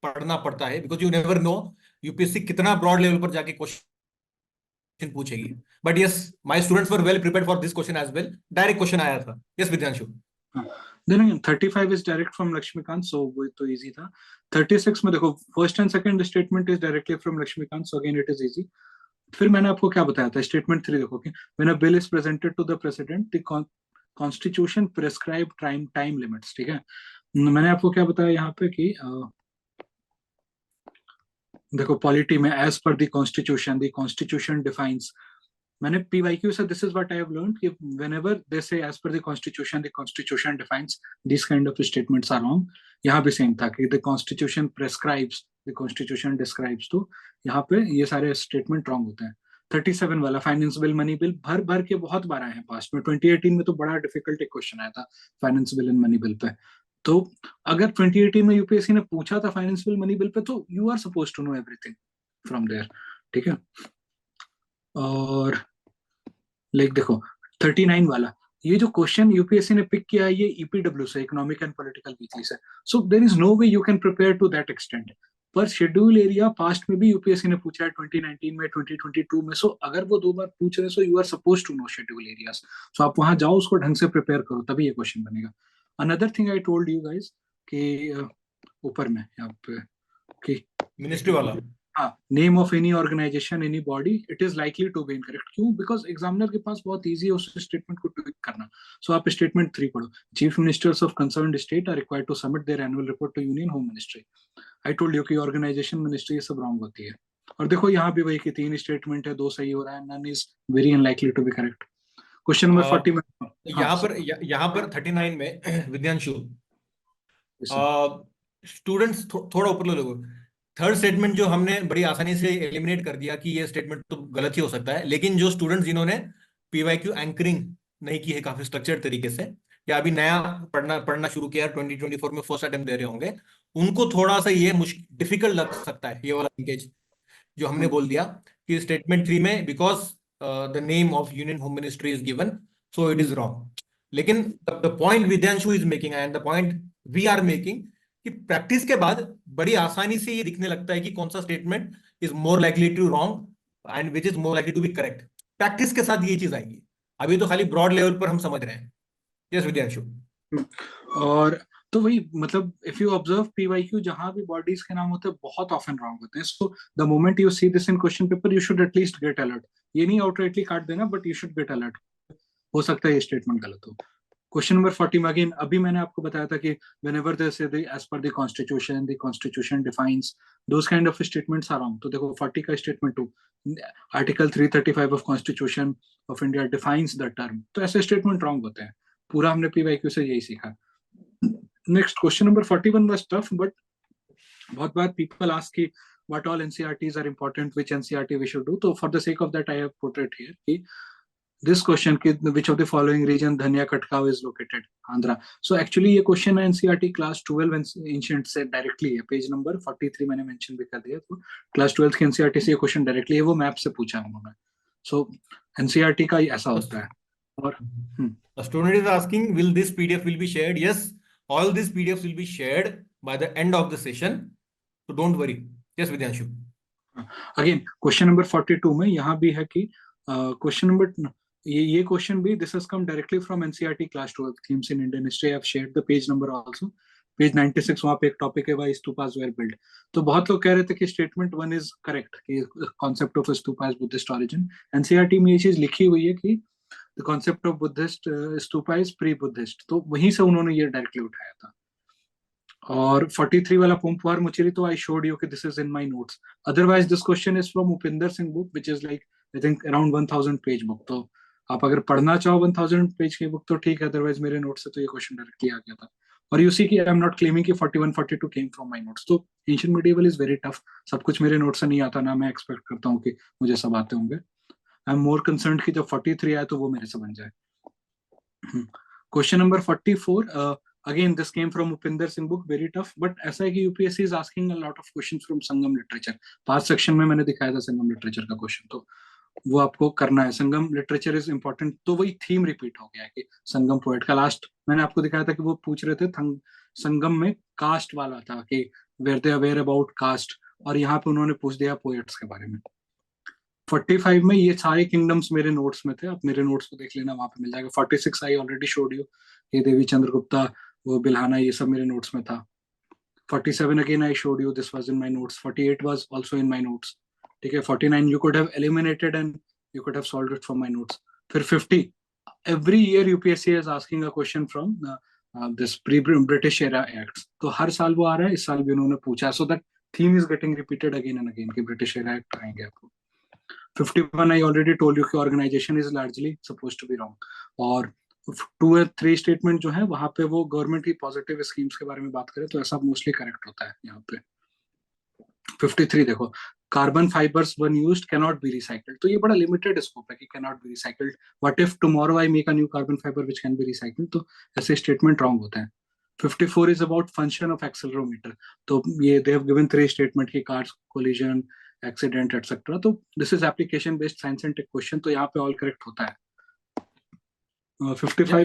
पढ़ना पड़ता है, because you never know UPSC कितना ब्रॉड लेवल पर जाके क्वेश्चन पूछेगी। But yes, my students were well prepared for this question as well. Direct question आया था। Yes Vidyanshu. Then 35 is direct from Laxmikanth, so वो तो इजी था। 36 में देखो first and second statement is directly from Laxmikanth, so again it is easy. फिर मैंने आपको क्या बताया था, स्टेटमेंट 3 देखो कि when a bill is presented to the president the constitution prescribe time limits. ठीक है, मैंने आपको क्या बताया यहाँ पे कि देखो पॉलिटी में as per the constitution defines मैंने PYQ से this is what I have learned कि whenever they say as per the constitution defines these kind of statements are wrong. यहाँ भी सेम था कि the constitution prescribes, the constitution describes, तो यहाँ पे ये सारे स्टेटमेंट रॉन्ग होते हैं. 37 वाला फाइनेंस बिल मनी बिल भर भर के बहुत बार आए हैं पास्ट में. 2018 में तो बड़ा डिफिकल्ट एक क्वेश्चन आया था finance bill and money bill पे. तो अगर 2018 में यूपीएससी ने पूछा था फाइनेंस बिल मनी बिल पे, तो you are suppose to know everything from there. ठीक है. और लाइक देखो 39 वाला, ये जो क्वेश्चन यूपीएससी ने पिक किया है ये ईपीडब्ल्यू से, इकोनॉमिक एंड पॉलिटिकल वीकली से. So there is no way you can prepare to that extent. पर शेड्यूल एरिया पास्ट में भी यूपीएससी ने पूछा है 2019 में, 2022 में. सो अगर वो 2 बार पूछ रहे हैं, so you are suppose to know schedule areas. So आप वहां जाओ, उसको ढंग से प्रिपेयर करो, तभी ये क्वेश्चन बनेगा. Another thing I told you guys कि ऊपर में यहाँ पे कि मिनिस्ट्री वाला, हाँ, name of any organisation, any body, it is likely to be incorrect. क्यों? बिकॉज एग्जामिनर के पास बहुत इजी है उस स्टेटमेंट को ट्विक करना. सो आप स्टेटमेंट 3 पढ़ो. Chief ministers of concerned state are required to submit their annual report to union home ministry. I told you कि ऑर्गेनाइजेशन, मिनिस्ट्री, ये सब रॉन्ग होती है. और देखो यहाँ भी वही कि 3 स्टेटमेंट है, 2 सही हो रहा है, none is very unlikely to be correct. Question number 40 में यहाँ पर 39 में विद्यांशु, स्टूडेंट्स थोड़ा ऊपर लोग, थर्ड स्टेटमेंट जो हमने बड़ी आसानी से एलिमिनेट कर दिया कि ये स्टेटमेंट तो गलत ही हो सकता है, लेकिन जो स्टूडेंट्स जिन्होंने पीवाईक्यू एंकरिंग नहीं की है काफी स्ट्रक्चर्ड तरीके से, या अभी नया पढ़ना शुरू किया 2024 में फर्स्ट अटेम्प्ट दे रहे होंगे, उनको थोड़ा सा ये डिफिकल्ट लग सकता है ये वाला लिंकेज जो हमने बोल दिया कि स्टेटमेंट 3 में because the name of union home ministry is given so it is wrong. लेकिन the point Vidyanshu is making and the point we are making कि प्रैक्टिस के बाद बड़ी आसानी से ये दिखने लगता है कि कौन सा statement is more likely to wrong and which is more likely to be correct. Practice के साथ ये चीज आएगी. अभी तो खाली ब्रॉड लेवल पर हम समझ रहे हैं. यस विद्यांशु. और तो वही मतलब इफ यू ऑब्जर्व पीवाईक्यू जहां भी बॉडीज के नाम होते हैं बहुत ऑफन रॉन्ग होते हैं. So the moment you see this in question paper you should at least get alert. ये नहीं आउटराइटली काट देना, but you should get alert. हो सकता है ये स्टेटमेंट गलत हो. क्वेश्चन नंबर 40 में अगेन अभी मैंने आपको बताया था कि whenever they say the as per the constitution defines, those kind of statements are wrong. तो देखो 40 का statement 2, article 335 of constitution of India defines the term. तो ऐसे स्टेटमेंट रॉन्ग होते हैं. पूरा हमने पीवाईक्यू से यही सीखा. Next question number 41 was tough, but बहुत बार people ask कि what all NCERTs are important, which NCERT we should do. तो for the sake of that I have put it here कि this question कि which of the following region Dhania Katkao is located? Andhra. So actually ये question है NCERT class 12 ancient से directly है. पेज नंबर 43 मैंने mention भी कर दिया. तो class 12 के NCERT से ये question directly है, वो मैप से पूछा है उन्होंने. So NCERT का ऐसा होता है. और a student is asking will this PDF will be shared? Yes, all these PDFs will be shared by the end of the session, so don't worry. Yes Vidyanshu. Again question number 42 में यहाँ भी है कि question number ये क्वेश्चन भी this has come directly from NCERT class 12 themes in Indian history. I have shared the page number also. Page 96 वहाँ पे एक टॉपिक है why stupas were built. तो बहुत लोग कह रहे थे कि स्टेटमेंट 1 इज करेक्ट कि concept of stupa is Buddhist origin. NCERT में ये चीज लिखी हुई है कि the concept of Buddhist stupa is pre Buddhist. तो वहीं से उन्होंने ये डायरेक्टली उठाया था. और 43 वाला पोम्पुआर मुचेरी तो आई शोड यू कि this is in my notes. Otherwise this question is from Upinder Singh book which is like I think around 1000 page book. तो आप अगर पढ़ना चाहो 1000 पेज की बुक तो ठीक है, अदरवाइज मेरे नोट से तो ये क्वेश्चन डायरेक्टली आ गया था. और यू सी कि आई एम नॉट क्लेमिंग कि 41 42 केम फ्रॉम माय नोट्स. तो ancient medieval is very tough. सब कुछ मेरे नोट से नहीं आता, ना मैं एक्सपेक्ट करता हूँ कि मुझे सब आते होंगे. आई एम मोर कंसर्न्ड कि जब 43 आए तो वो मेरे से बन जाए. Question number 44 again this came from Upinder Singh book, very tough, but ऐसा है कि UPSC is asking a lot of questions from Sangam literature. पांच सेक्शन में मैंने दिखाया था संगम लिटरेचर का क्वेश्चन, तो वो आपको करना है. संगम लिटरेचर इज इंपॉर्टेंट. तो वही थीम रिपीट हो गया है कि संगम पोएट का लास्ट मैंने आपको दिखाया था कि वो पूछ रहे थे संगम में कास्ट वाला था कि were they aware about caste, और यहाँ पे उन्होंने पूछ दिया पोएट्स के बारे में. 45 में ये सारे किंगडम्स मेरे नोट्स में थे, आप मेरे नोट्स को देख लेना, वहां पे मिल जाएगा. 46 आई ऑलरेडी शोड यू, ये देवी चंद्रगुप्ता, वो बिल्हाना, ये सब मेरे नोट्स में था. 47 again I showed you, this was in my notes. 48 was also in my notes. ठीक है. 49 you could have eliminated and you could have solved it from my notes. फिर 50 every year UPSC is asking a question from this pre-British era acts. तो हर साल वो आ रहा है, इस साल भी उन्होंने पूछा. So that theme is getting repeated again and again कि British era act आएंगे आपको. 51 I already told you कि organization is largely supposed to be wrong. और 2 और 3 स्टेटमेंट जो है वहां पे वो गवर्नमेंट की पॉजिटिव स्कीम्स के बारे में बात करें तो ऐसा मोस्टली करेक्ट होता है यहाँ पे. 53 देखो, carbon fibres one used can not be recycled, तो ये बड़ा लिमिटेड स्कोप है कि can not be recycled. What if tomorrow I make a new carbon fibre which can be recycled, तो ऐसे स्टेटमेंट रॉन्ग होते हैं. 54 is about function of accelerometer, तो ये दे हैव गिवन 3 स्टेटमेंट की कार्स कोलिजन एक्सीडेंट एटसेट्रा, तो this is application based science and tech question, तो यहाँ पे ऑल करेक्ट होता है. 55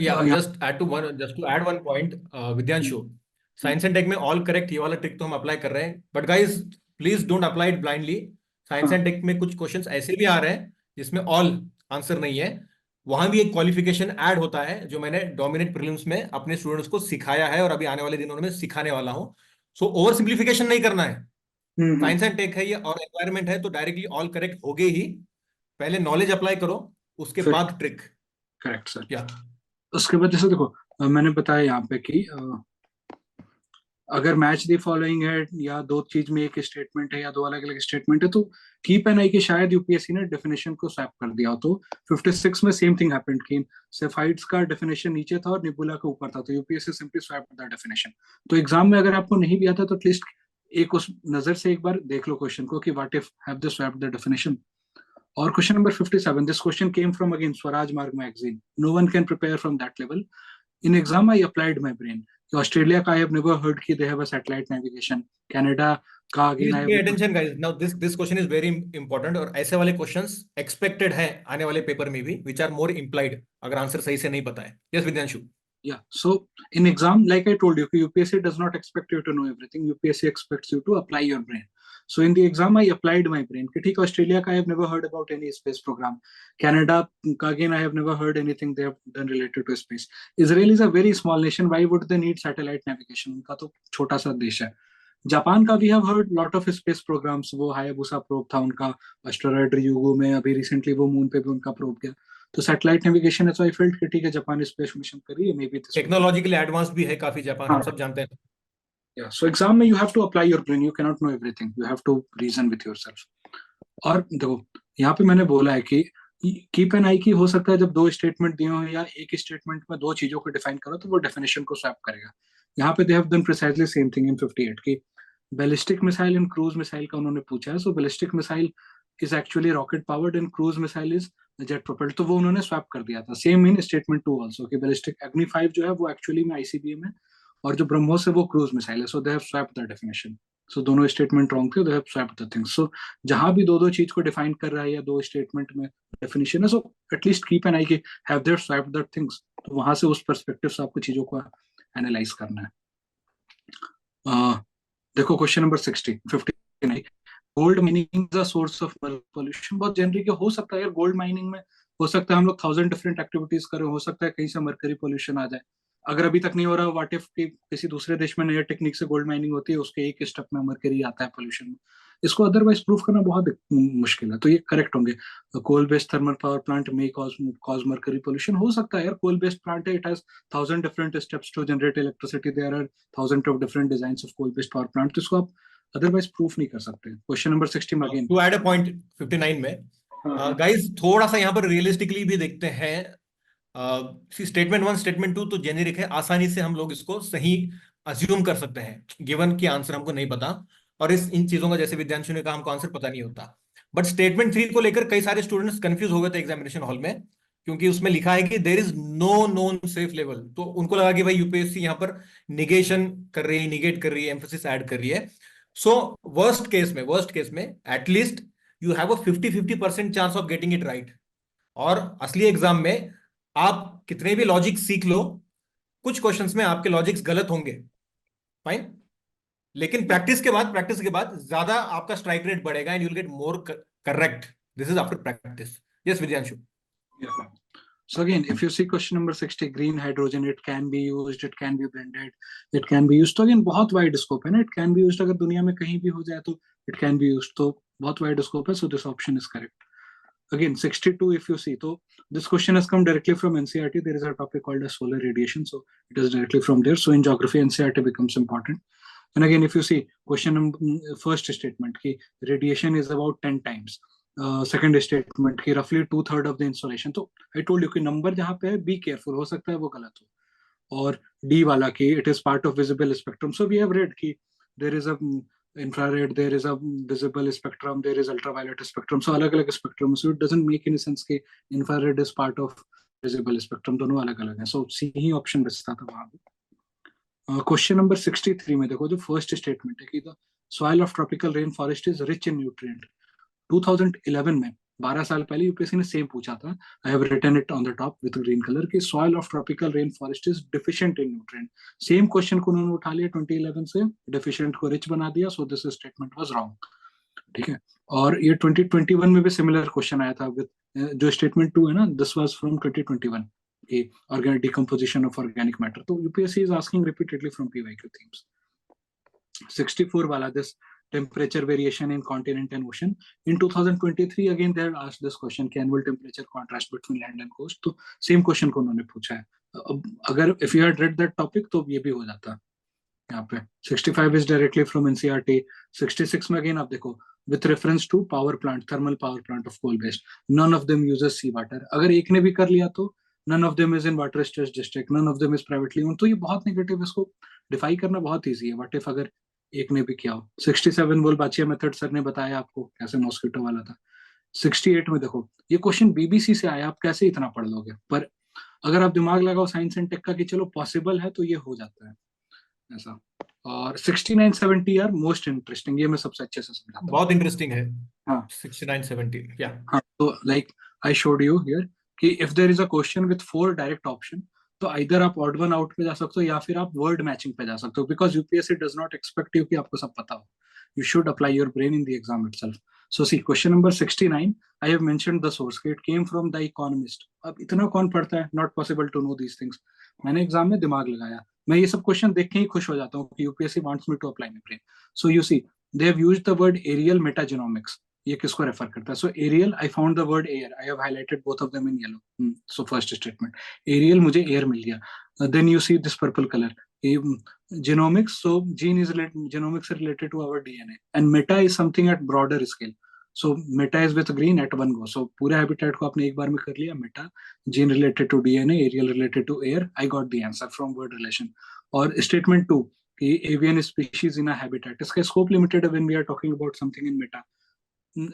just to add one point, Vidyanshu, science and tech में ऑल करेक्ट ये वाला ट्रिक तो हम अप्लाई कर रहे हैं, but guys please don't apply it blindly. Science and tech में कुछ क्वेश्चंस ऐसे भी आ रहे हैं जिसमें ऑल आंसर नहीं है, वहां भी एक क्वालिफिकेशन ऐड होता है जो मैंने डोमिनेट प्रीलिम्स में अपने स्टूडेंट्स को सिखाया है और अभी आने वाले दिनों में सिखाने वाला हूं. सो ओवर सिंप्लीफिकेशन नहीं करना है. साइंस एंड टेक है ये और एनवायरमेंट है, तो डायरेक्टली ऑल करेक्ट हो गए ही. पहले नॉलेज अप्लाई करो, उसके बाद ट्रिक. Correct sir. या उसके बाद जैसे देखो मैंने बताया यहाँ पे कि अगर मैच दी फॉलोइंग है या दो चीज में एक स्टेटमेंट है या दो अलग अलग स्टेटमेंट है, तो कीप एन आई की शायद यूपीएससी ने डेफिनेशन को स्वैप कर दिया हो. तो 56 में सेम थिंग हैपेंड कि सेफाइड्स का डेफिनेशन नीचे था और निबुला का ऊपर था, तो UPSC simply swap the definition. तो एग्जाम में अगर आपको नहीं भी आता तो एटलीस्ट एक उस नजर से एक बार देख लो क्वेश्चन को कि what if have they swap the definition. और question number 57, this question came from again Swaraj Marg magazine. No one can prepare from that level. In exam I applied my brain. Australia का आई हैव नेवर हर्ड कि they have a satellite navigation. Canada का again I pay attention guys, now this question is very important, और ऐसे वाले क्वेश्चंस एक्सपेक्टेड है आने वाले पेपर में भी, व्हिच आर मोर इंप्लाइड, अगर आंसर सही से नहीं पता है. Yes Vidyanshu. Yeah, so in exam, like I told you, UPSC does not expect you to know everything. UPSC expects you to apply your brain. So in the exam, I applied my brain. कि ठीक, Australia का I have never heard about any space program. Canada का again I have never heard anything they have done related to space. Israel is a very small nation. Why would they need satellite navigation? उनका तो छोटा सा देश है. जापान का we have heard lot of space programs. वो हायाबुसा प्रोब था उनका, एस्टेरॉयड ryugu में अभी रिसेंटली वो मून पे भी उनका प्रोब गया. तो सैटेलाइट नेविगेशन है, तो आई फेल्ट कि ठीक है जापान स्पेस मिशन कर रही है, मे बी टेक्नोलॉजिकली एडवांस भी है काफी जापान, हम सब जानते हैं. या सो एग्जाम में you have to apply your brain, you can not know everything, you have to reason with yourself. और देखो यहाँ पे मैंने बोला है कि कीप एन आई की हो सकता है जब दो स्टेटमेंट दिए हो या एक स्टेटमेंट में दो चीजों को डिफाइन करो तो वो डेफिनेशन को स्वैप करेगा. यहाँ पे they have done precisely same thing in 58 की ballistic missile and cruise missile का उन्होंने पूछा है. So ballistic missile is actually rocket powered and cruise missile is jet propelled, तो वो उन्होंने स्वैप कर दिया था. सेम इन स्टेटमेंट 2 आल्सो कि बैलिस्टिक अग्नि 5 जो है वो एक्चुअली में आईसीबीएम है और जो ब्रह्मोस है वो क्रूज मिसाइल है. So they have swapped the definition. So दोनों स्टेटमेंट रॉन्ग थे, they have swapped the things. So जहां भी दो दो चीज को डिफाइन कर रहा है या दो स्टेटमेंट में डेफिनेशन है, सो एटलीस्ट कीप एन आई के have their swapped the things. तो वहां से उस पर्सपेक्टिव से आपको चीजों को एनालाइज करना है. देखो question number 59, gold mining is a source of pollution. बहुत जेनरिक हो सकता है यार, गोल्ड माइनिंग में हो सकता है हम लोग 1000 डिफरेंट एक्टिविटीज करें, हो सकता है कहीं से मरकरी पोल्यूशन आ जाए. अगर अभी तक नहीं हो रहा, व्हाट इफ किसी दूसरे देश में नया टेक्निक से गोल्ड माइनिंग होती है, उसके एक स्टेप में मरकरी आता है पोल्यूशन में. इसको अदरवाइज प्रूफ करना बहुत मुश्किल है, तो ये करेक्ट होंगे. Coal based thermal power plant में कॉज मरकरी पोल्यूशन हो सकता है यार. कोल बेस्ड प्लांट है, it has 1000 different steps to generate electricity. There are 1000 of different designs of coal based power plant, तो इसको आप अदरवाइज प्रूफ नहीं कर सकते. क्वेश्चन नंबर 60 में again to add a point 59 में गाइस थोड़ा सा यहाँ पर रियलिस्टिकली भी देखते हैं. स्टेटमेंट 1 स्टेटमेंट 2 तो जेनेरिक है, आसानी से हम लोग इसको सही अज्यूम कर सकते हैं गिवन कि आंसर हमको नहीं पता, और इन चीजों का जैसे विद्यांशु ने कहा हमको आंसर पता नहीं होता. बट स्टेटमेंट 3 को लेकर कई सारे स्टूडेंट्स कंफ्यूज हो गए थे एग्जामिनेशन हॉल में, क्योंकि उसमें लिखा है कि there is no known safe level. तो उनको लगा कि भाई यूपीएससी यहाँ पर निगेशन कर रही है, निगेट कर रही है, एम्फेसिस ऐड कर रही है. सो वर्स्ट केस में at least you have a 50-50% chance of getting it right. और असली एग्जाम में आप कितने भी लॉजिक सीख लो, कुछ क्वेश्चंस में आपके लॉजिक्स गलत होंगे, फाइन, लेकिन प्रैक्टिस के बाद ज्यादा आपका स्ट्राइक रेट बढ़ेगा and you will get more correct. This is after practice. Yes Vidyanshu. So again, if you see question number 60, green hydrogen, it can be used, it can be blended, it can be used. तो again बहुत wide scope है ना, it can be used. अगर दुनिया में कहीं भी हो जाए तो it can be used. तो बहुत wide scope है, so this option is correct. Again 62, if you see, so this question has come directly from NCERT. There is a topic called as solar radiation, so it is directly from there. So in geography, NCERT becomes important. And again, if you see question number first statement, कि radiation is about 10 times. Second statement की रफली 2/3 ऑफ द इंस्टॉलेशन। तो आई टोल्ड यू कि नंबर जहाँ पे है बी केयरफुल, हो सकता है वो गलत हो। और डी वाला कि it is part of visible spectrum, so we have read कि there is a infrared, there is a visible spectrum, there is ultraviolet spectrum, so अलग अलग spectrum, so it doesn't make any sense कि infrared is part of visible spectrum, दोनों अलग अलग हैं। so सी ही ऑप्शन बचता था वहां पे। क्वेश्चन नंबर 63 में देखो, जो फर्स्ट स्टेटमेंट है कि the soil of tropical rain forest is rich in nutrient. 2011 में, 12 साल पहले यूपीएससी ने सेम पूछा था। I have written it on the top with green colour कि soil of tropical rain forest is deficient in nutrient. Same question को उन्होंने उठा लिया 2011 से, डिफिशिएंट को रिच बना दिया, so this statement was wrong. ठीक है। और ये 2021 में भी सिमिलर क्वेश्चन आया था विद जो स्टेटमेंट 2 है ना, this was from 2021, a organic decomposition of organic matter. तो UPSC is asking repeatedly from PYQ themes. 64 वाला, this temperature variation in continent and ocean in 2023, again they had asked this question, can annual temperature contrast between land and coast। तो सेम क्वेश्चन को उन्होंने पूछा है। अब अगर if you had read that topic तो ये भी हो जाता यहाँ पे। 65 is directly from NCERT। 66 में again आप देखो, with reference to power plant, thermal power plant of coal based, none of them uses sea water। अगर एक ने भी कर लिया तो none of them is in water stressed district, none of them is privately owned। तो ये बहुत नेगेटिव, इसको डिफाई करना बहुत ईजी है। व्हाट इफ अगर एक ने भी किया हो। 67 वोल्बाचिया मेथड सर ने बताया आपको कैसे मॉस्किटो वाला था। 68 में देखो, ये क्वेश्चन बीबीसी से आया, आप कैसे इतना पढ़ लोगे, पर अगर आप दिमाग लगाओ साइंस एंड टेक का कि चलो पॉसिबल है, तो ये हो जाता है ऐसा। और 69 70 आर मोस्ट इंटरेस्टिंग, ये मैं सबसे अच्छे से समझाता हूँ। बहुत इंटरेस्टिंग है। हाँ 69 70 या हाँ, तो like I showed you here कि if there is a question with 4 direct option, तो आइदर आप ऑड वन आउट पे जा सकते हो या फिर आप वर्ड मैचिंग पे जा सकते हो, because UPSC does not expect you कि आपको सब पता हो। You should apply your brain in the exam itself. So see question number 69, I have mentioned the source, it came from the Economist. अब इतना कौन पढ़ता है, not possible to know these things. मैंने एग्जाम में दिमाग लगाया, मैं ये सब क्वेश्चन देख के ही खुश हो जाता हूँ कि UPSC wants me to apply my brain. So you see, they have used the word aerial metagenomics. ये किसको रेफर करता है? So aerial, I found the word air, I have highlighted both of them in yellow. So first statement, aerial, मुझे एयर मिल गया। Then you see this purple colour, genomics, so gene is related, genomics is related to our DNA, and meta is something at broader scale, so meta is with green at one go। so पूरे habitat को आपने एक बार में कर लिया, meta, gene related to DNA, aerial related to air, I got the answer from word relation। और statement 2 कि avian species in a habitat, इसका scope limited है when we are talking about something in meta।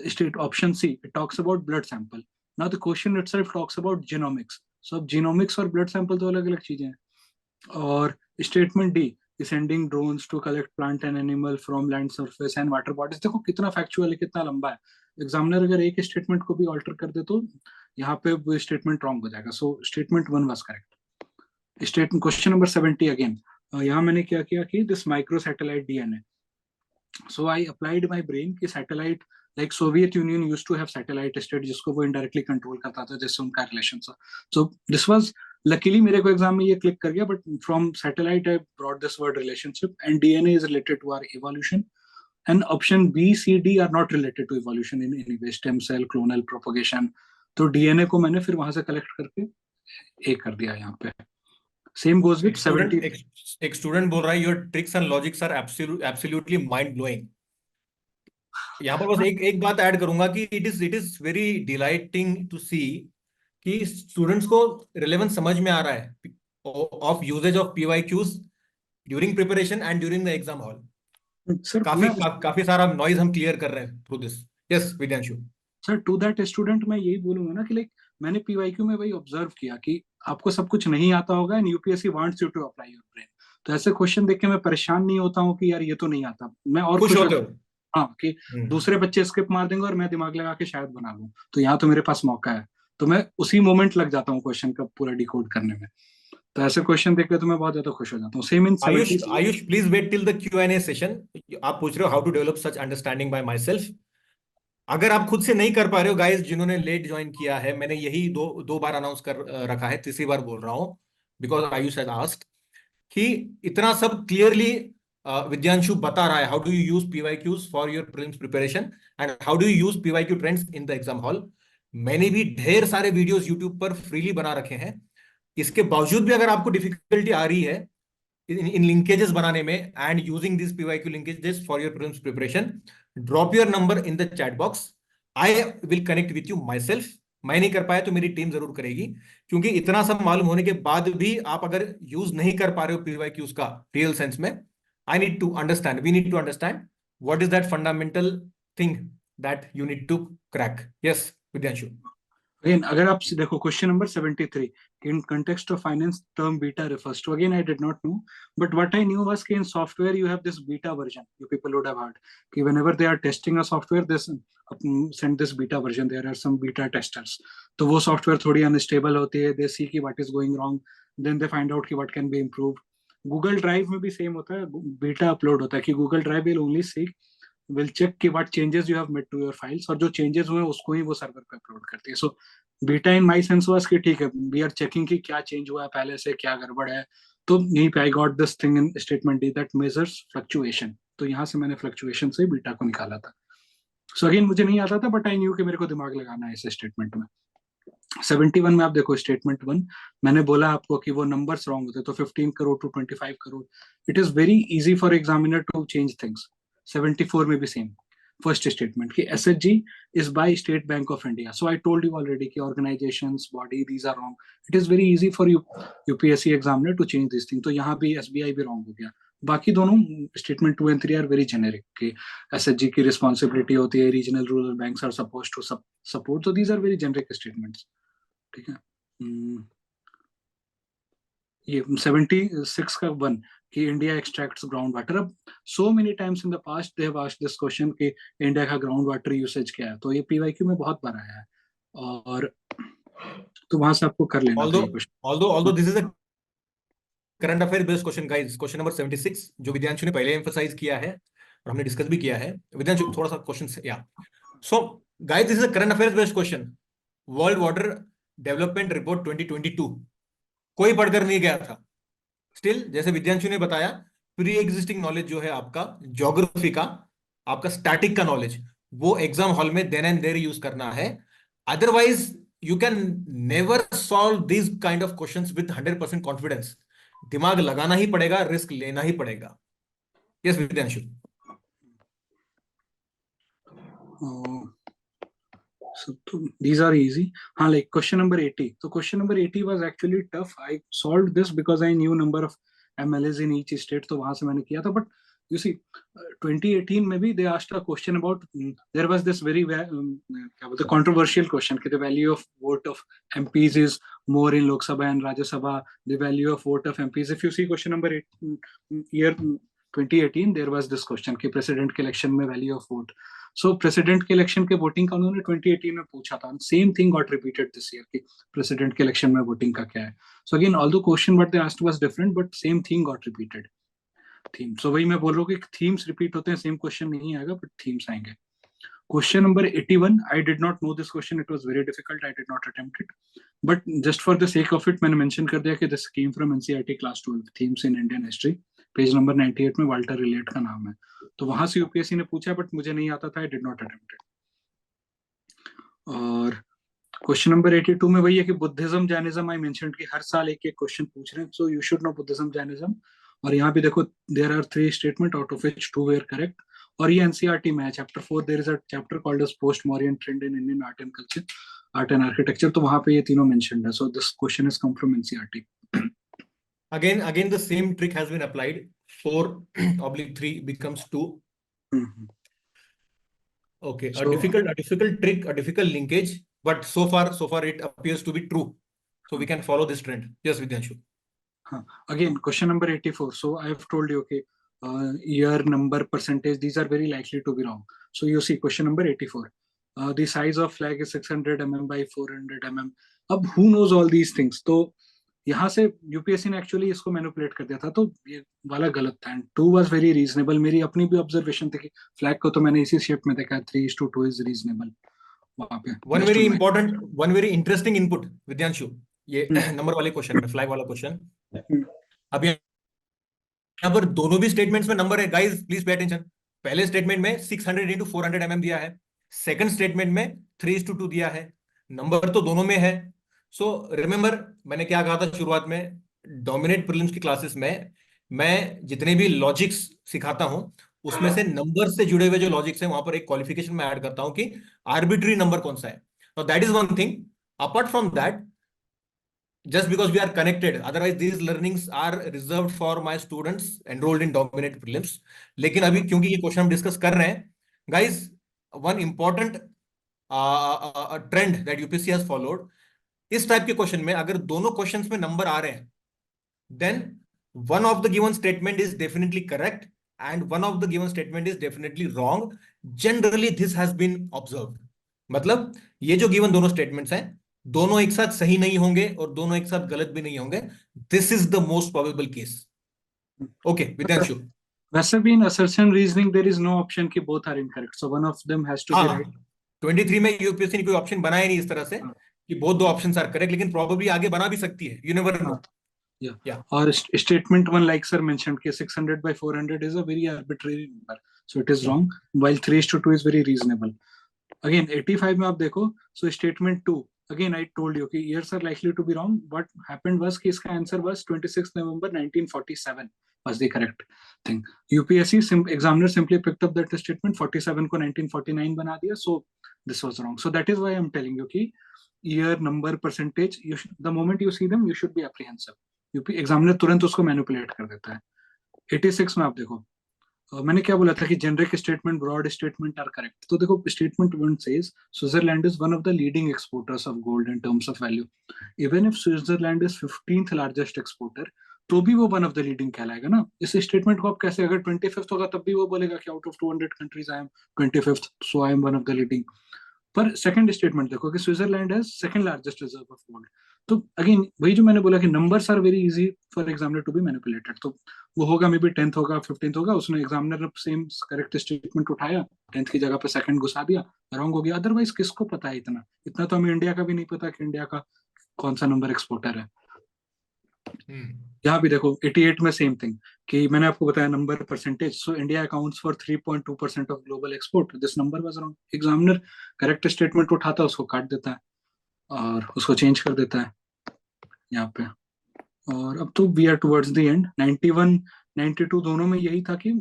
state option C, it talks about blood sample। now the question itself talks about genomics, so अब genomics और blood sample तो अलग अलग चीजें हैं। और statement D, sending drones to collect plant and animal from land surface and water bodies. देखो कितना फैक्चुअल है, कितना लंबा है। एग्जामिनर अगर एक स्टेटमेंट को भी ऑल्टर कर दे तो यहाँ पे वो स्टेटमेंट रॉन्ग हो जाएगा। So statement 1 was correct. Statement question number 70 again, यहाँ मैंने क्या किया कि this micro satellite DNA, so I applied my brain कि satellite, like Soviet Union used to have satellite state जिसको वो इनडायरेक्टली कंट्रोल करता था, जिससे उनका रिलेशन था। सो दिस वाज, लकीली मेरे को एग्जाम में ये क्लिक कर गया, but from satellite I brought this word relationship, and DNA is related to our evolution, and option B C D are not related to evolution in any way, stem cell, clonal propagation. तो डीएनए को मैंने फिर वहां से कलेक्ट करके ए कर दिया यहाँ पे। Same goes with 70। एक स्टूडेंट बोल रहा है your tricks and logics are absolutely mind blowing. यहाँ पर बस एक बात ऐड करूंगा कि it is very delighting to see कि स्टूडेंट्स को रिलेवेंस समझ में आ रहा है of usage of PYQs during preparation and during the exam hall. Sir काफी सारा नॉइज हम क्लियर कर रहे हैं through this. Yes Vidyanshu. Sir to that student मैं यही बोलूंगा ना कि लाइक मैंने पीवाईक्यू में वही ऑब्जर्व किया कि आपको सब कुछ नहीं आता होगा, and UPSC wants you to apply your brain. तो ऐसे क्वेश्चन देख के मैं परेशान नहीं होता हूँ कि यार ये तो नहीं आता, मैं और खुश खुश होते हो। हो। हाँ, कि दूसरे बच्चे स्किप मार देंगे और मैं दिमाग लगा के शायद बना लूं, तो यहाँ तो मेरे पास मौका है, तो मैं उसी मोमेंट लग जाता हूँ क्वेश्चन का पूरा डिकोड करने में। तो ऐसे क्वेश्चन देख के तो मैं बहुत ज्यादा खुश हो जाता हूँ। Same in 70। Ayush please wait till the Q&A session. आप पूछ रहे हो how to develop such understanding by myself. अगर आप खुद से नहीं कर पा रहे हो गाइस, जिन्होंने लेट ज्वाइन किया है, मैंने यही दो बार अनाउंस कर रखा है, तीसरी बार बोल रहा हूं बिकॉज आयुष हैज आस्क्ड कि इतना सब क्लियरली विद्यांशु बता रहा है how do you use PYQs for your prelims preparation and how do you use PYQ trends in the exam hall. मैंने भी ढेर सारे वीडियोस यूट्यूब पर फ्रीली बना रखे हैं। इसके बावजूद भी अगर आपको डिफिकल्टी आ रही है इन लिंकेजेस बनाने में and using this PYQ linkages for your prelims preparation, drop your number in the chat box. I will connect with you my self. मैं नहीं कर पाया तो मेरी टीम जरूर करेगी, क्योंकि इतना सब मालूम होने के बाद भी आप अगर यूज नहीं कर पा रहे हो PYQs का रियल सेंस में, I need to understand, we need to understand what is that fundamental thing that you need to crack. Yes Vidyanshu. Again, अगर आप देखो question number 73, in context of finance term beta refers to, again I did not know, but what I knew was कि in software you have this beta version, you people would have heard कि whenever they are testing a software this send this beta version, there are some beta testers, तो वो software थोड़ी unstable होती है, they see कि what is going wrong, then they find out कि what can be improved. Google Drive में भी same होता है, beta upload होता है कि Google Drive will only see, will check कि what changes you have made to your files, और जो चेंजेस हुए उसको ही वो सर्वर पे अपलोड करती है. So beta in my sense was कि ठीक है, वी आर चेकिंग कि क्या चेंज हुआ है पहले से, क्या गड़बड़ है. तो यहीं पे I got this thing in statement D that measures fluctuation, तो यहाँ से मैंने फ्लक्चुएशन से बीटा को निकाला था. सो अगेन मुझे नहीं आता था, बट आई न्यू कि मेरे को दिमाग लगाना है इस स्टेटमेंट में. 71 में आप देखो स्टेटमेंट 1, मैंने बोला आपको कि वो नंबर्स रॉन्ग होते, तो 15 crore to 25 crore, it is very easy for examiner to change things. 74 में भी सेम फर्स्ट स्टेटमेंट कि SHG is by State Bank of India. So I told you already कि organizations, body, these are wrong. It is very easy for you UPSC examiner to change this thing. तो यहाँ भी SBI भी wrong हो गया. बाकी दोनों statement 2 and 3 are very generic कि SHG की रिस्पॉन्सिबिलिटी होती है, regional rural banks are suppose to support, तो these are very generic statements. ठीक है. ये 76 का 1 कि इंडिया एक्सट्रैक्ट्स ग्राउंड वाटर. अब so many times in the past they have asked this question कि इंडिया का ग्राउंड वाटर यूसेज क्या है, तो ये PYQ में बहुत बार आया है, और तो वहां से आपको कर लेना था ये question. although this is a current affair based question guys, question number 76 जो विद्यांशु ने पहले एम्फसाइज किया है और हमने डिस्कस भी किया है. विद्यांशु थोड़ा सा क्वेश्चन या so guys, this is a current affair based question. World water development report 2022 कोई पढ़कर नहीं गया था. स्टिल जैसे विद्यांशु ने बताया, प्री एग्जिस्टिंग नॉलेज जो है आपका ज्योग्राफी का, आपका स्टैटिक का नॉलेज, वो एग्जाम हॉल में देन एंड देयर यूज करना है. Otherwise you can never solve this kind of questions with 100% confidence. दिमाग लगाना ही पड़ेगा, रिस्क लेना ही पड़ेगा. Yes Vidyanshu. So these are easy. हाँ, like question number 80. So question number 80 was actually tough. I solved this because I knew number of MLAs in each state. तो वहां से मैंने किया था. But you see, 2018 में भी they asked a question about, there was this very क्या बोलते controversial question कि the value of vote of MPs is more in Lok Sabha and Rajya Sabha. The value of vote of MPs. If you see question number 8, year 2018, there was this question कि president के election में value of vote. So president के इलेक्शन के वोटिंग का उन्होंने 2018 में पूछा था. Same thing got repeated this year कि प्रेसिडेंट के इलेक्शन में वोटिंग का क्या है. So again although question what they asked was different, but same thing got repeated. Theme, so वही मैं बोल रहा हूँ कि थीम्स रिपीट होते हैं, सेम क्वेश्चन नहीं आएगा बट थीम्स आएंगे. Question number 81, I did not no this question, it was very difficult, I did not attempt it, but just for the sake of it मैंने मेंशन कर दिया कि this came from NCERT class 12 themes in Indian history, page number 98 में वाल्टर रिलेट का नाम है. तो वहां से UPSC ने पूछा, बट मुझे नहीं आता था, आई डिड नॉट अटेम्प्ट इट. और क्वेश्चन नंबर 82 में वही है कि बुद्धिज्म जैनिज्म, आई मेंशनड कि हर साल एक एक क्वेश्चन पूछ रहे हैं, so you should know Buddhism Jainism. और यहाँ भी देखो there are 3 statement out of which 2 were correct. और ये NCERT में है, chapter 4 there is a chapter called age post Mauryan trend in Indian art and culture, art and architecture, तो वहां पे ये तीनों मेंशनड है. So this question is come from NCERT. Again the same trick has been applied. 4/3 becomes 2. Okay, a difficult trick, a difficult linkage, but so far it appears to be true. So we can follow this trend. Yes, Vidyanshu. Again, question number 84. So I have told you, okay, year, number, percentage, these are very likely to be wrong. So you see question number 84. The size of flag is 600 mm by 400 mm. अब who knows all these things? तो यहाँ से UPSC ने एक्चुअली इसको मैनिपुलेट कर दिया था, तो ये वाला गलत था. And 2 was very reasonable. मेरी अपनी भी ऑब्जर्वेशन थी कि फ्लैग को तो मैंने इसी शेप में देखा है, 3:2 इज रीजनेबल. वहां पे वन वेरी इंटरेस्टिंग इनपुट विद्यांशु, ये नंबर वाले क्वेश्चन में, फ्लैग वाला क्वेश्चन. अब यहाँ पर दोनों भी स्टेटमेंट्स में नंबर है. Guys please pay attention. पहले स्टेटमेंट में 600 × 400 mm दिया है, सेकंड स्टेटमेंट में 3:2 दिया है. नंबर तो दोनों में है. सो रिमेंबर मैंने क्या कहा था शुरुआत में, डोमिनेट प्रीलिम्स की क्लासेस में मैं जितने भी लॉजिक्स सिखाता हूं उसमें से नंबर से जुड़े हुए जो लॉजिक्स हैं वहां पर एक क्वालिफिकेशन में ऐड करता हूं कि आर्बिट्री नंबर कौन सा है. तो that is one thing. Apart from that, just because we are connected, otherwise these learnings are reserved for my students enrolled in dominant prelims. लेकिन अभी क्योंकि ये क्वेश्चन हम डिस्कस कर रहे हैं, guys, one important trend that UPSC has followed, इस टाइप के क्वेश्चन में अगर दोनों क्वेश्चंस में नंबर आ रहे हैं, then one of the given statement is definitely correct and one of the given statement is definitely wrong. Generally this has been observed. मतलब ये जो गिवन दोनों स्टेटमेंट्स हैं, दोनों एक साथ सही नहीं होंगे और दोनों एक साथ गलत भी नहीं होंगे. This is the most probable case. Okay Vidyanshu. वैसे भी in assertion reasoning there is no option कि both are incorrect, so one of them has to be right. 23 में यूपीएससी ने कोई ऑप्शन बनाया नहीं इस तरह से कि बोथ दो ऑप्शंस आर करेक्ट, लेकिन प्रोबेबली आगे बना भी सकती है. You never no. Yeah. Or statement one, like sir mentioned, कि 600 by 400 is a very arbitrary number, so it is wrong. While 3:2 is very reasonable. Again, 85 में आप देखो, so statement 2. Again, I told you कि years are likely to be wrong. What happened was कि इसका answer was 26 November 1947 was the correct thing. UPSC examiner simply picked up that statement, 47 को 1949 बना दिया, so this was wrong. So that is why I am telling you कि year, number, percentage, the moment you see them, you should be apprehensive. UP examiner तुरंत उसको मैनिपुलेट कर देता है. 86 में आप देखो, मैंने क्या बोला था कि generic statement, broad statement are correct. तो देखो statement 1 says Switzerland is one of the leading exporters of gold in terms of value. Even if Switzerland is 15th largest exporter, तो भी वो वन ऑफ द लीडिंग कहलाएगा ना. इस स्टेटमेंट को आप कैसे, अगर 25th होगा तब भी वो बोलेगा कि out of 200 countries I am 25th, so I am one of the leading. पर सेकंड स्टेटमेंट देखो कि Switzerland has second largest reserve of gold. तो अगेन वही जो मैंने बोला कि numbers are very easy for examiner to be manipulated. तो वो होगा मे बी 10th होगा, 15th होगा, उसने एग्जामिनर ने सेम करेक्ट स्टेटमेंट उठाया, 10th की जगह पे सेकंड घुसा दिया, रॉन्ग हो गया. अदरवाइज किसको पता है इतना इतना तो हमें इंडिया का भी नहीं पता कि इंडिया का कौन सा नंबर एक्सपोर्टर है. यहाँ भी देखो 88 में सेम थिंग कि मैंने आपको बताया number percentage, so India accounts for 3.2% of global export. This number was wrong. Examiner correct statement उठाता है, उसको काट देता है और उसको चेंज कर देता है यहाँ पे. और अब तो we are towards the end. 91 92 दोनों में यही था कि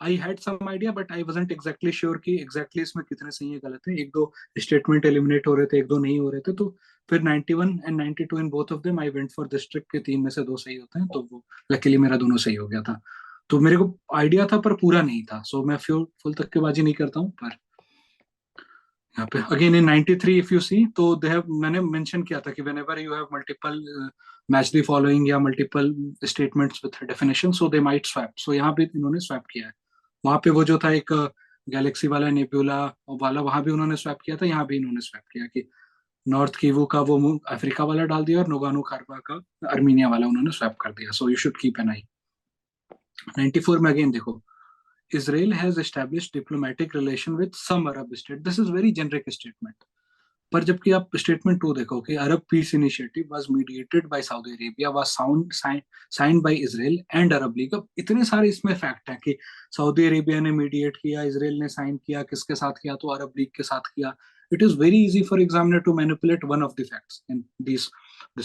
I had some idea but I wasn't exactly sure कि एग्जैक्टली इसमें कितने सही है गलत है. एक दो स्टेटमेंट एलिमिनेट हो रहे थे, एक दो नहीं हो रहे थे. तो फिर 91 and 92 in both of them I went for this trick के 3 में से 2 सही होते हैं. तो वो लकीली मेरा दोनों सही हो गया था. तो मेरे को आइडिया था पर पूरा नहीं था, सो मैं फुल तक्केबाजी नहीं करता हूँ. पर यहाँ पे again in 93 if you see, तो दे हैव, मैंने मेंशन किया था कि whenever you have multiple match the following या multiple statements with definition, so they might swap. So यहाँ पे इन्होंने स्वैप किया है. वहां पे वो जो था एक गैलेक्सी वाला, नेब्यूला वाला, वहां भी उन्होंने स्वैप किया था. यहाँ भी इन्होंने स्वैप किया कि नॉर्थ कीवू का वो अफ्रीका वाला डाल दिया और नोगानो कार्बा का अर्मीनिया वाला उन्होंने स्वैप कर दिया. So you should keep an eye. 94 में अगेन देखो, Israel has established diplomatic relation with some Arab state. This is very generic statement. पर जबकि आप स्टेटमेंट 2 देखो कि Arab peace initiative was mediated by Saudi Arabia, was signed by Israel and Arab League. अब इतने सारे इसमें फैक्ट हैं कि सऊदी अरेबिया ने मीडिएट किया, इजराइल ने साइन किया, किसके साथ किया, तो अरब लीग के साथ किया. It is very easy for examiner to manipulate one of the facts in this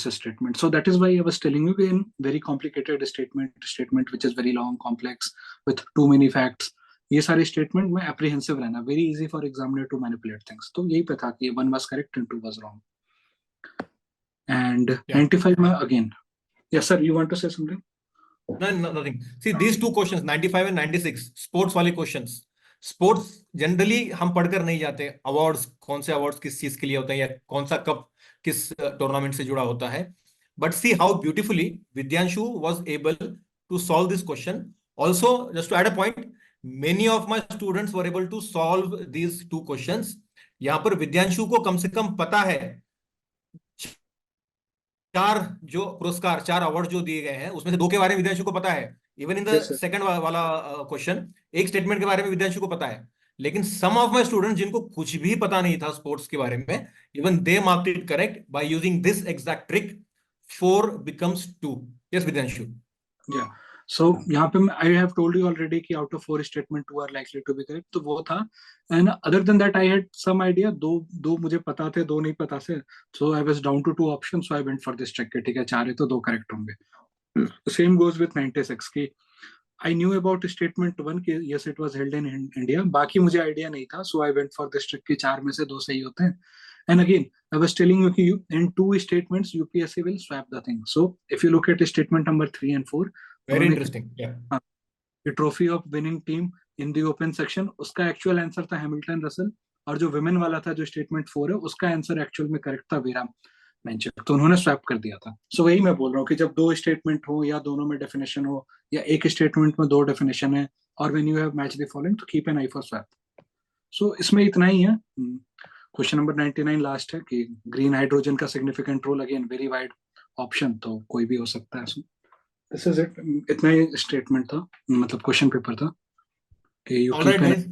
statement. So that is why I was telling you, in very complicated statement which is very long, complex, with too many facts, ये सारे स्टेटमेंट में एप्रीहेंसिव रहना, very easy for examiner to manipulate things. तो यही पे था कि 1 was correct and 2 was wrong. And 95 में again, yes sir, you want to say something? No, nothing. See these two questions, 95 and 96, sports वाले क्वेश्चंस. स्पोर्ट्स जनरली हम पढ़कर नहीं जाते. अवार्ड्स, कौन से अवार्ड्स किस चीज के लिए होते हैं या कौन सा कप किस टूर्नामेंट से जुड़ा होता है. But see how beautifully Vidyanshu was able to solve this question. Also just to add a point, many of my students were able to solve these two questions. यहां पर विद्यांशु को कम से कम पता है 4 जो पुरस्कार, 4 अवार्ड जो दिए गए हैं, उसमें से 2 के बारे में विद्यांशु को पता है. इवन इन द सेकंड वाला क्वेश्चन, एक स्टेटमेंट के बारे में विद्यांशु को पता है. लेकिन सम ऑफ माय स्टूडेंट्स जिनको कुछ भी पता नहीं था स्पोर्ट्स के बारे में, even they marked it correct by using this exact trick. 4 becomes 2. Yes Vidyanshu. Yeah. So यहाँ पे I have told you already कि out of 4 statement 2 are likely to be correct. तो वो था. And other than that I had some idea. दो मुझे पता थे, 2 नहीं पता थे. So I was down to 2 options. So I went for this check. ठीक है, 4 है तो 2 correct होंगे. Same goes with 96 की I knew about statement 1 कि yes it was held in India, बाकी मुझे आइडिया नहीं था, so I went for this trick कि 4 में से 2 सही होते हैं. And again, I was telling you कि in 2 statements UPSC will swap the thing. So if you look at statement number 3 and 4, Very interesting. Yeah. The trophy of winning team in the open section, उसका एक्चुअल आंसर था हैमिल्टन रसल, और जो विमेन वाला था जो स्टेटमेंट 4 है उसका आंसर एक्चुअल में करेक्ट था वीरा मेंचर, तो उन्होंने स्वैप कर दिया था. सो वही मैं बोल रहा हूँ कि जब 2 स्टेटमेंट हो या दोनों में डेफिनेशन हो या एक स्टेटमेंट में 2 डेफिनेशन है और when you have match the following तो keep an eye for swap. So इसमें इतना ही है. क्वेश्चन नंबर 99 लास्ट है कि ग्रीन हाइड्रोजन का significant role, again very wide option, तो कोई भी हो सकता है इसमें. This is it. इतना ही स्टेटमेंट था, मतलब क्वेश्चन पेपर था कि you All right, keep in. guys.